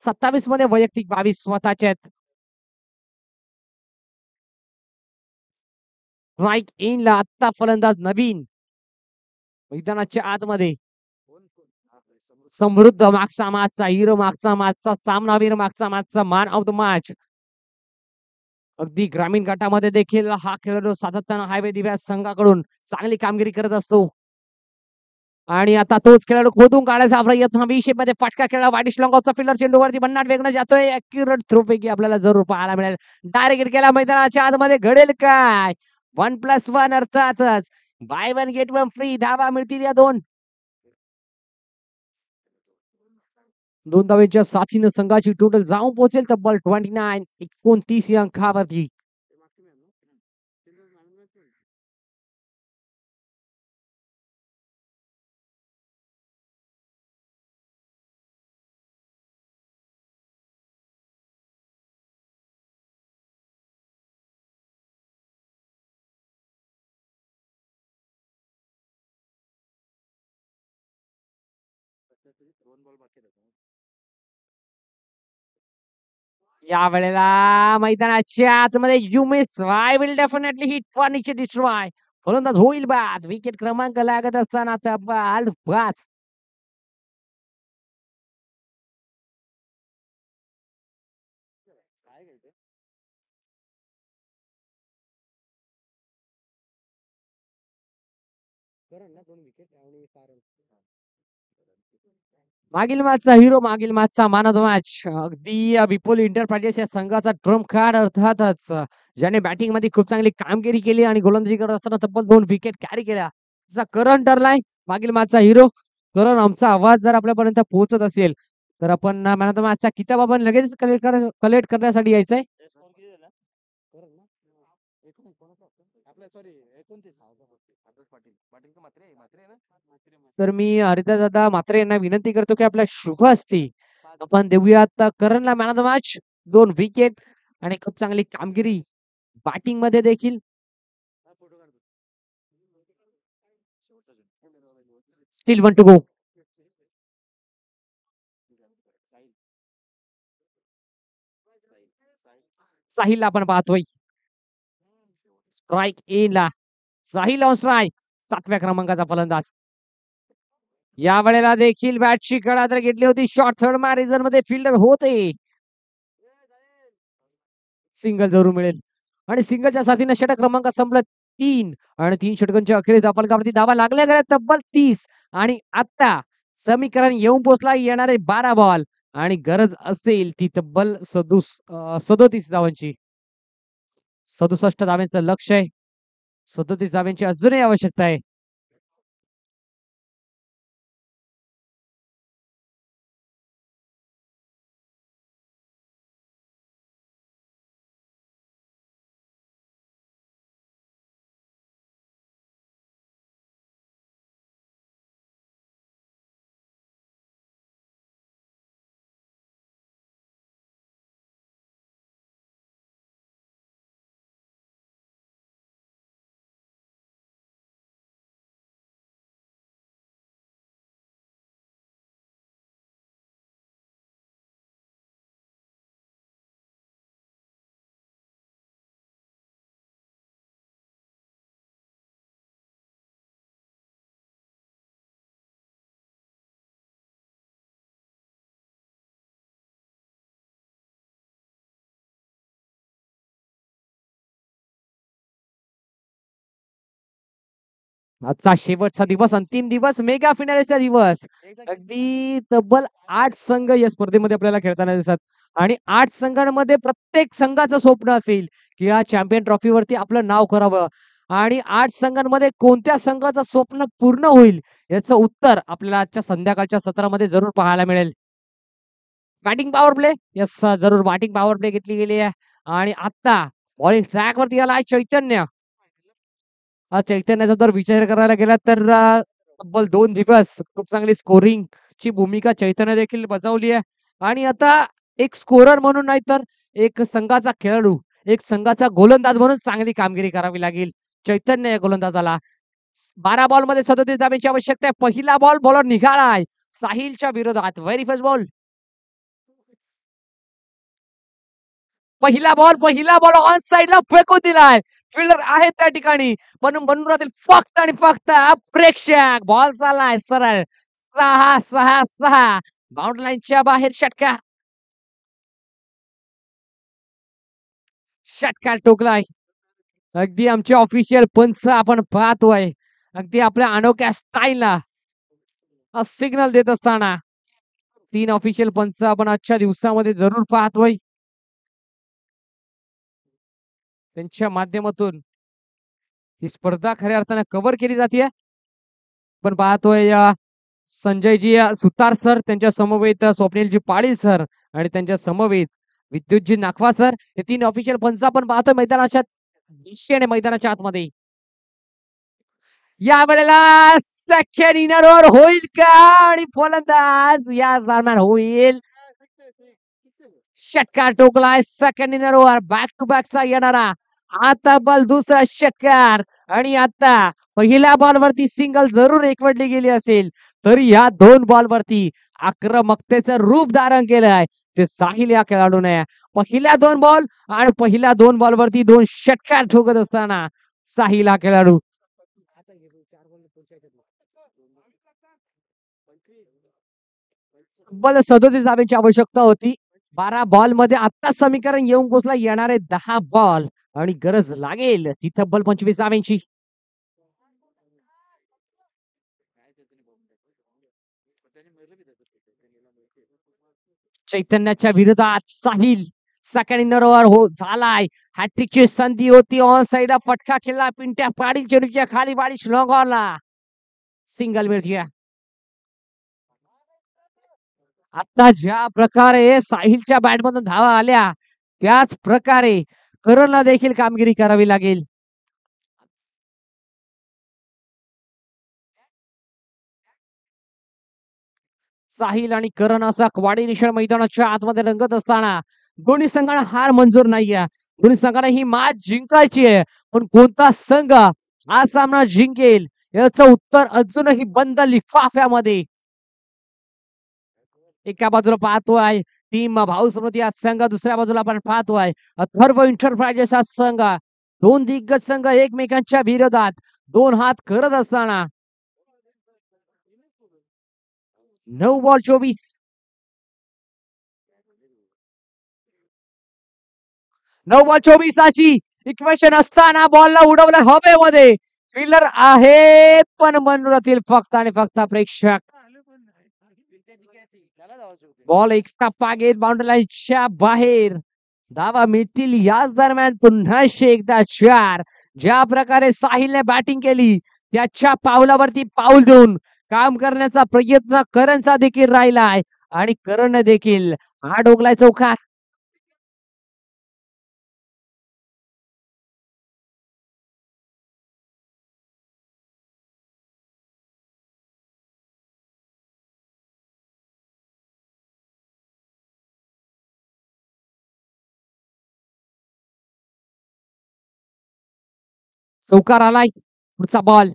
27 मध्ये वैयक्तिक 22 स्वतःचे आहेत. स्ट्राईक इनला आता फलंदाज नवीन मैदानाच्या आतमध्ये. समृद्ध मागचा मॅचचा हिरो, मागचा मॅचचा सामनावीर, मागचा मॅचचा मॅन ऑफ द मॅच. अगदी ग्रामीण गटामध्ये देखील हा खेळाडू सातत्यानं हायवे दिव्या संघाकडून चांगली कामगिरी करत असतो. आणि आता तोच खेळाडू खोदून काढायचा प्रयत्न, 20 मध्ये फटका खेळला, वाडिश लॉंगॉफचा फिल्डर चेंडूवरती भन्नाट वेगणं जातोय. अॅक्युरेट थ्रो पैकी आपल्याला जरूर पाहायला मिळेल. डायरेक्ट केला मैदानाच्या आतमध्ये, घडेल काय? 1+1 अर्थातच by one get one free. धावा मिळतील या दोन धावेच्या साथीनं संघाची टोटल जाऊन पोहोचेल तब्बल 29 या अंकावरती. या वेळेला मैदानाच्या आतमध्ये you miss, I will definitely hit furniture destroy. फलंदाज होईल बाद. विकेट क्रमांक लागत असताना तब्बल 5. मागील मॅचचा हिरो, मागील मॅचचा मॅन ऑफ द मॅच, अगदी विपुल एंटरप्राइजेस या संघाचा ट्रम्प कार्ड अर्थातच, ज्याने बॅटिंग मध्ये खूप चांगली कामगिरी केली आणि गोलंदाजी करत असताना तब्बल 2 विकेट कॅरी केल्या. करण ठरलाय मागील मॅचचा हिरो. करण, आमचा आवाज जर आपल्यापर्यंत पोहोचत असेल तर आपण मॅन ऑफ द मॅचचा किताब आपण लगेच कलेक्ट करण्यासाठी यायचंय. तर मी हरिदास दादा म्हात्रे यांना विनंती करतो की आपल्या शुभ हस्ती आपण देऊयात करणला man of the match. 2 wicket आणि खूप चांगली कामगिरी बॅटिंग मध्ये देखील. स्टील 1 टू गो. साहिलला आपण पाहतोय. स्ट्राईक इनला साहिल ऑन स्ट्राईक, 7व्या क्रमांकाचा फलंदाज. या वेळेला देखील बॅटची कडा तर घेतली होती. शॉर्ट थर्ड मॅरिझन मध्ये फिल्डर होते. सिंगल जरूर मिळेल आणि सिंगलच्या साथीने षटक क्रमांक संपला 3 आणि 3 षटकांच्या अखेरीस धावफलकावरती धावा लागल्या गेल्या तब्बल 30. आणि आता समीकरण येऊन पोहोचला. येणारे 12 बॉल आणि गरज असेल ती तब्बल 37 धावांची. 67 धावांचं लक्ष आहे. 37 धावांची अजूनही आवश्यकता आहे. आजचा शेवटचा दिवस, अंतिम दिवस, मेगा फिनालेचा दिवस. अगदी तब्बल 8 संघ या स्पर्धेमध्ये आपल्याला खेळताना दिसतात आणि 8 संघांमध्ये प्रत्येक संघाचं स्वप्न असेल की या चॅम्पियन ट्रॉफीवरती आपलं नाव करावं आणि 8 संघांमध्ये कोणत्या संघाचं स्वप्न पूर्ण होईल याचं उत्तर आपल्याला आजच्या संध्याकाळच्या सत्रामध्ये जरूर पाहायला मिळेल. बॅटिंग पॉवर प्ले, यस जरूर बॅटिंग पॉवर प्ले घेतली गेली आहे आणि आता बॉलिंग ट्रॅक वरती आला आहे चैतन्य. चैतन्याचा जर विचार करायला गेला तर तब्बल 2 दिवस खूप चांगली स्कोरिंग ची भूमिका चैतन्य देखील बजावली आहे आणि आता एक स्कोरर म्हणून नाही तर एक संघाचा खेळाडू, एक संघाचा गोलंदाज म्हणून चांगली कामगिरी करावी लागेल चैतन्य या गोलंदाजाला. 12 बॉल मध्ये 37 धाब्यांची आवश्यकता आहे. पहिला बॉल बॉलर निघालाय साहिलच्या विरोधात. व्हेरी फर्स्ट बॉल, पहिला बॉल ऑन साइडला फेकून दिलाय. फिल्डर आहे त्या ठिकाणी म्हणून बनून राहतील फक्त आणि फक्त प्रेक्षक. बॉल चाललाय सरळ 6-6-6 बाउंड्री लाईनच्या बाहेर. षटकार टोकलाय. अगदी आमचे ऑफिशियल पंच आपण पाहतोय अगदी आपल्या अनोख्या स्टाईलला सिग्नल देत असताना 3 ऑफिशियल पंच आपण आजच्या दिवसामध्ये जरूर पाहतोय. त्यांच्या माध्यमातून ही स्पर्धा खऱ्या अर्थाने कव्हर केली जाते. पण पाहतोय संजयजी सुतार सर, त्यांच्या समवेत स्वप्नीलजी पाटील सर आणि त्यांच्या समवेत विद्युतजी नाखवा सर, हे 3 ऑफिशियल पंच आपण पाहतोय मैदानाच्या दिशेने, मैदानाच्या आतमध्ये. या वेळेला सेकंड इनरवर होईल का आणि फलंदाज या दरम्यान होईल. षटकार टोकलाय सेकंड इनरवर बॅक टू बॅकचा येणारा. आता बॉल दुसरा षटकार आणि आता पहिल्या बॉल वरती सिंगल जरूर एकवटली गेली असेल तरी या 2 बॉल वरती आक्रमकतेचं रूप धारण केलंय ते साहिल या खेळाडूने. पहिल्या 2 बॉल आणि पहिल्या 2 बॉल वरती 2 षटकार ठोकत असताना साहिल हा खेळाडू. बल 37 धाब्यांची आवश्यकता होती. 12 बॉल मध्ये आता समीकरण येऊन पोहोचला. येणारे 10 बॉल आणि गरज लागेल ती तब्बल 25 धाब्यांची. चैतन्याच्या विरोधात साहिल सेकंड इनरवर हो झालाय. हॅट्रिकची संधी होती. ऑन साइडला फटका खेळला पिंट्या पाटील चेंडूच्या खाली बाडी श्लॉंग ऑनला सिंगल मिळते. आता ज्या प्रकारे साहिलच्या बॅटमधून धावा आल्या त्याच प्रकारे करणला देखील कामगिरी करावी लागेल. साहिल आणि करण असा क्वाडी निशाण मैदानाच्या आतमध्ये रंगत असताना दोन्ही संघांना हार मंजूर नाहीये. दोन्ही संघांना ही मॅच जिंकायची आहे. पण कोणता संघ हा सामना जिंकेल याचं उत्तर अजूनही बंद लिफाफ्यामध्ये. एका बाजूला पाहतोय टीम भाऊ समृद्धी हा संघ, दुसऱ्या बाजूला आपण पाहतोय अथर्व एंटरप्राइजेस हा संघ. 2 दिग्गज संघ एकमेकांच्या विरोधात 2 हात करत असताना 9 बॉल 24. 9 बॉल 24 इक्वेशन असताना बॉलला उडवलं हवेमध्ये. फिल्डर आहे पण मनोरथील फक्त आणि फक्त प्रेक्षक. बॉल एक टप्पा घेत बाउंड्री लाईनच्या बाहेर. धावा मिळतील याच दरम्यान पुन्हा एकदा 4. ज्या प्रकारे साहिलने बॅटिंग केली त्याच्या पावलावरती पाऊल देऊन काम करण्याचा प्रयत्न करणचा देखील राहिलाय आणि करण देखील हा डोकलाय चौकार. चौकार आलाय. पुढचा बॉल,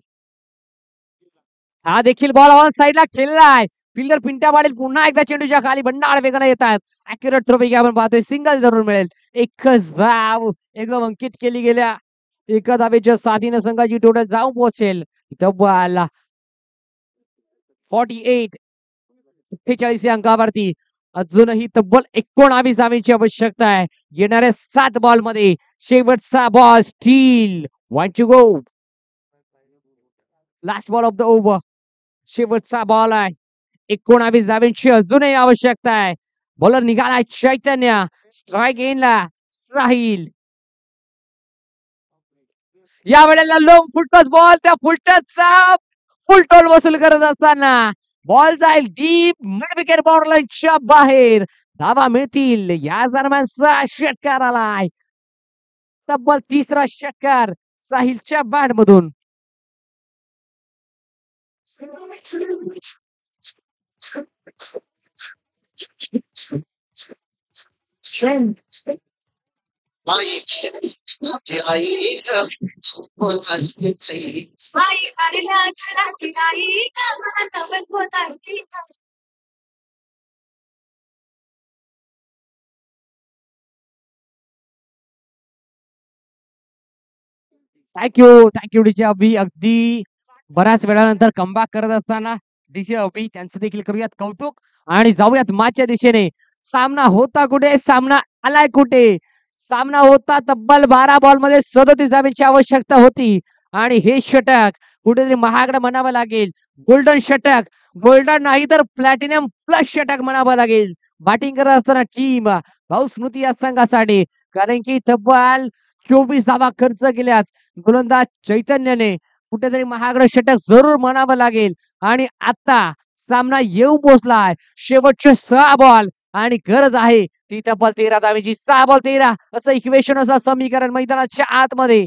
हा देखील बॉल ऑन साइडला खेळलाय. फिल्डर पिंट्या पाटील पुन्हा एकदा चेंडूच्या खाली बंडाळ वेगाने येतात. अॅक्युरेट थ्रोपैकी आपण पाहतोय सिंगल जरूर मिळेल. एकच धाव एकदम अंकित केली गेल्या. एका धावेच्या साथीने संघाची टोटल जाऊन पोहोचेल तब्बल 48 अंकावरती. अजूनही तब्बल 19 धावेची आवश्यकता आहे. येणाऱ्या 7 बॉल मध्ये शेवटचा ball still. 1 to go. Last ball of the over. शेवटचा बॉल आहे. 19 धाब्यांची अजूनही आवश्यकता आहे. बॉलर निघालाय चैतन्य. स्ट्राईक एंडला साहिल. या वेळेला लोंग फुलटॉस बॉल, त्या फुलटॉसचा फुलटॉल वसूल करत असताना बॉल जाईल डीप मिड विकेट बॉर्डरलाईनच्या बाहेर. धावा मिळतील. या दरम्यान 6 षटकार आलाय. तब्बल 3रा षटकार साहिलच्या बॅट मधून. थँक्यू डीजे अभि. अगदी बऱ्याच वेळानंतर कमबॅक करत असताना डीजे अभि त्यांचं देखील करूयात कौतुक आणि जाऊयात मागच्या दिशेने. सामना होता कुठे, सामना आलाय कुठे. सामना होता तब्बल 12 बॉल मध्ये 37 धाब्यांची आवश्यकता होती आणि हे षटक कुठेतरी महागडं म्हणावं लागेल. गोल्डन षटक, गोल्डन नाही तर प्लॅटिनम प्लस षटक म्हणावं लागेल बॅटिंग करत असताना टीम भाऊ स्मृती या संघासाठी. कारण की तब्बल 24 धावा खर्च केल्यात गोलंदाज चैतन्यने. कुठेतरी महागडं षटक जरूर म्हणावं लागेल. आणि आता सामना येऊन पोहोचलाय. शेवटचे 6 बॉल आणि गरज आहे ती तब्बल 13 धावेची. 6 बॉल 13 असं इक्वेशन, असं समीकरण मैदानाच्या आतमध्ये.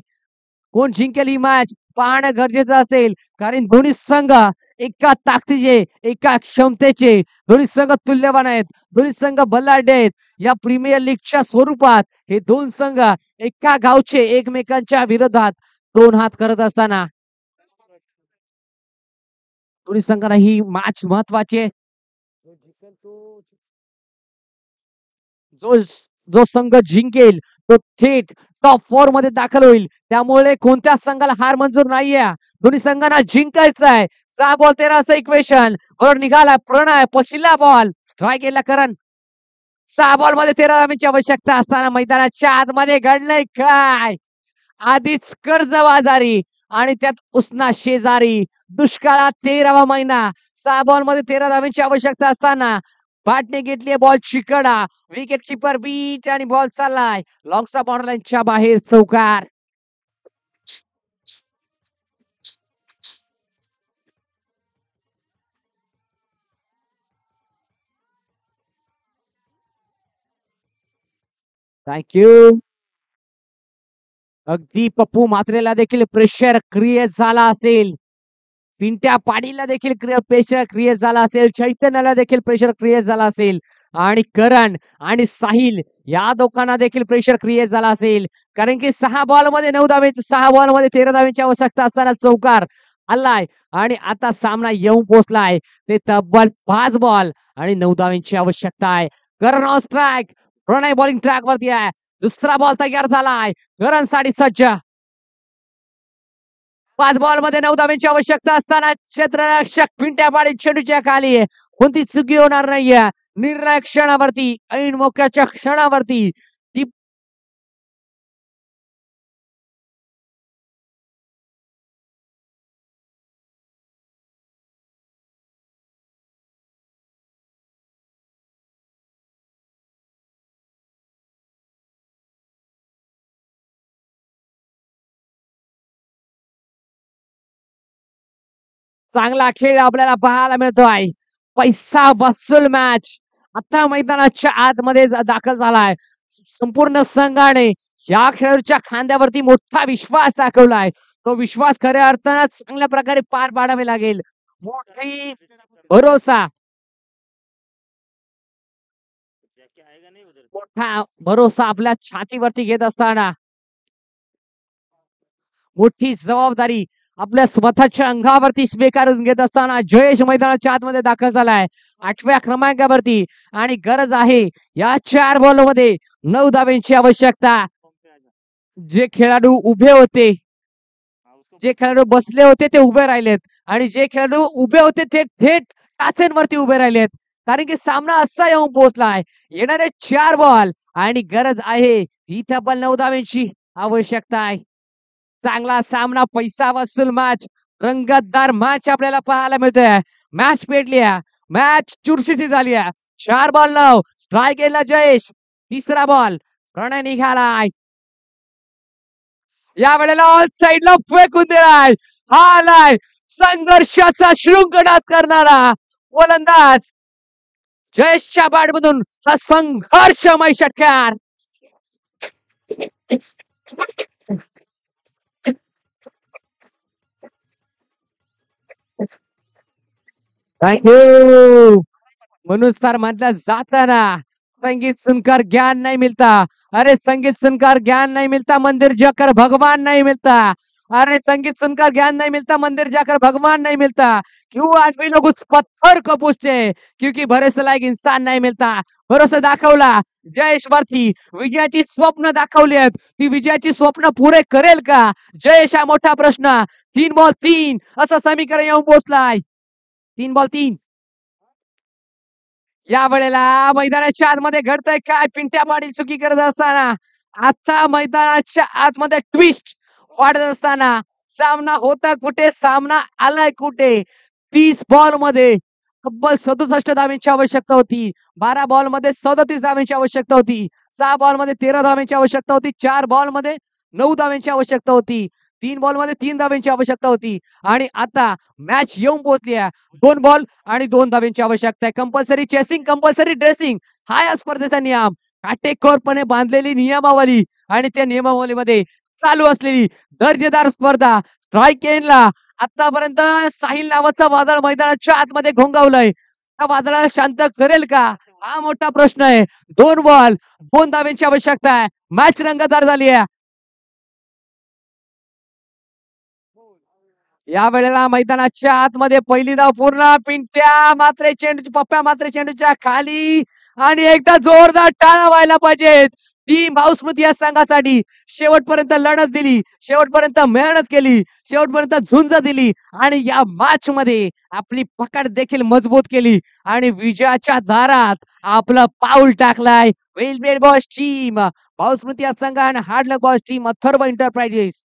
कोण जिंकेल ही मॅच पाहणं गरजेचं असेल. कारण दोन्ही संघ एका ताकदीचे, एका क्षमतेचे, दोन्ही संघ तुल्यवान आहेत, दोन्ही संघ बलाढ्य आहेत. या प्रीमियर लीगच्या स्वरूपात हे दोन संघ एका गावचे एकमेकांच्या विरोधात 2 हात करत असताना दोन्ही संघांना ही मॅच महत्वाची आहे. जो जो संघ जिंकेल तो थेट टॉप 4 मध्ये दाखल होईल. त्यामुळे कोणत्या संघाला हार मंजूर नाहीये. दोन्ही संघांना जिंकायचं आहे. 6 बॉल 13 असं इक्वेशन. बरोबर निघाला प्रणय. पहिला बॉल स्ट्राईक गेला करण. 6 बॉल मध्ये 13 धावांची आवश्यकता असताना मैदानाच्या आतमध्ये घडलंय काय. आधीच कर्जबाजारी आणि त्यात उसना शेजारी. दुष्काळात 13वा महिना. 6 बॉल मध्ये 13 धावांची आवश्यकता असताना बॅटने घेतली बॉलची कडा. विकेट किपर बीट आणि बॉल चाललाय लॉंग स्टॉप बॉर्डरलाईनच्या बाहेर. चौकार. थँक्यू. अगदी पप्पू म्हात्रेला देखील प्रेशर क्रिएट झाला असेल. पिंट्या पाडीला देखील प्रेशर क्रिएट झाला असेल. चैतन्याला देखील प्रेशर क्रिएट झाला असेल. आणि करण आणि साहिल या दोघांना देखील प्रेशर क्रिएट झाला असेल. कारण की 6 बॉल मध्ये 9 धावेची, 6 बॉल मध्ये 13 धावेची आवश्यकता असताना चौकार आलाय. आणि आता सामना येऊन पोहोचलाय. ते तब्बल 5 बॉल आणि 9 धावेची आवश्यकता आहे. Karan on strike. Pranay bowling track वरती आहे. दुसरा बॉल तयार झालाय. करण साठी सज्ज. 5 बॉल मध्ये 9 धावेची आवश्यकता असताना क्षेत्ररक्षक पिंट्या पाडी चेंडूच्या खाली. कोणती चुकी होणार नाहीये. निर्णायक क्षणावरती, ऐन मोक्याच्या क्षणावरती ती चांगला खेळ आपल्याला पाहायला मिळतो आहे. पैसा वसूल मॅच आता मैदानाच्या आतमध्ये दाखल झालाय. संपूर्ण संघाने या खेळाडूच्या खांद्यावरती मोठा विश्वास दाखवलाय. तो विश्वास खऱ्या अर्थानं चांगल्या प्रकारे पार पाडावे लागेल. मोठी भरोसा, मोठा भरोसा आपल्या छातीवरती घेत असताना मोठी जबाबदारी आपल्या स्वतःच्या अंगावरती स्वीकारून घेत असताना जयेश मैदानाच्या आतमध्ये दाखल झालाय 8व्या क्रमांकावरती. आणि गरज आहे या 4 बॉल मध्ये 9 धावेची आवश्यकता. जे खेळाडू उभे होते, जे खेळाडू बसले होते ते उभे राहिलेत आणि जे खेळाडू उभे होते ते थेट टाचेंवरती उभे राहिलेत. कारण की सामना असा येऊन पोहोचलाय. येणारे 4 बॉल आणि गरज आहे ही तब्बल 9 धावेची आवश्यकता आहे. चांगला सामना, पैसा वसूल मॅच. रंगतदार मॅच आपल्याला पाहायला मिळतोय. मॅच पेटली आहे, मॅच चुरशीची झाली आहे. 4 बॉल 9 स्ट्राईक गेला जयेश. तिसरा बॉल प्रणय निघालाय. या वेळेला ऑल साइडला फेकून दिलाय. हा आलाय संघर्षाचा शृंखलात करणारा गोलंदाज जयेशच्या बॅटमधून हा संघर्षमय षटकार. थँक्यू. म्हणून तर म्हटलं जाताना संगीत सुनकर ज्ञान नहीं मिलता. अरे संगीत सुनकर ज्ञान नहीं मिलता, मंदिर जाकर भगवान नहीं मिलता. अरे संगीत सुनकर ज्ञान नहीं मिलता, मंदिर जाकर भगवान नहीं मिलता. क्यों आज भी लोग उस पत्थर को पूछते, क्योंकि भरोसे लायक इंसान नहीं मिलता. भरोसा दाखवला जयेश वरती, विजयाची स्वप्न दाखवली आहेत. ती विजयाची स्वप्न पुरे करेल का जयेश? हा मोठा प्रश्न. 3 बॉल 3 असं समीकरण येऊन पोहोचलाय. 3 बॉल 3. या वेळेला मैदानाच्या आतमध्ये घडतंय काय? पिंट्या पाटील चुकी करत असताना आता मैदानाच्या आतमध्ये ट्विस्ट वाढत असताना सामना होता कुठे, सामना आलाय कुठे? 30 बॉल मध्ये तब्बल 67 धावांची आवश्यकता होती. 12 बॉल मध्ये 37 धावांची आवश्यकता होती. 6 बॉल मध्ये 13 धावांची आवश्यकता होती. 4 बॉल मध्ये 9 धावांची आवश्यकता होती. 3 बॉल मध्ये 3 धावांची आवश्यकता होती. आणि आता मॅच येऊन पोहोचली आहे. 2 बॉल आणि 2 धावांची आवश्यकता आहे. कंपल्सरी चेसिंग, कंपल्सरी ड्रेसिंग हा या स्पर्धेचा नियम. काटेकोरपणे बांधलेली नियमावली आणि त्या नियमावलीमध्ये चालू असलेली दर्जेदार स्पर्धा. स्ट्राईक एंडला आतापर्यंत साहिल नावाचा वादळ मैदानाच्या आतमध्ये घोंगावलंय. त्या वादळाला शांत करेल का? हा मोठा प्रश्न आहे. 2 बॉल 2 धावांची आवश्यकता आहे. मॅच रंगतदार झाली आहे. या वेळेला मैदानाच्या आतमध्ये पहिली धाव पूर्ण. पिंट्या मात्रे चेंडूची, पप्प्या मात्रे चेंडूच्या खाली आणि एकदा जोरदार टाळा व्हायला पाहिजेत. टीम भाऊस्मृती या संघासाठी शेवटपर्यंत लढत दिली, शेवटपर्यंत मेहनत केली, शेवटपर्यंत झुंज दिली आणि या मॅच मध्ये आपली पकड देखील मजबूत केली आणि विजयाच्या दारात आपलं पाऊल टाकलाय. वेल बेड बॉस टीम भाऊस्मृती या संघ आणि हार्डलक बॉस टीम अथर्व एंटरप्राइजेस.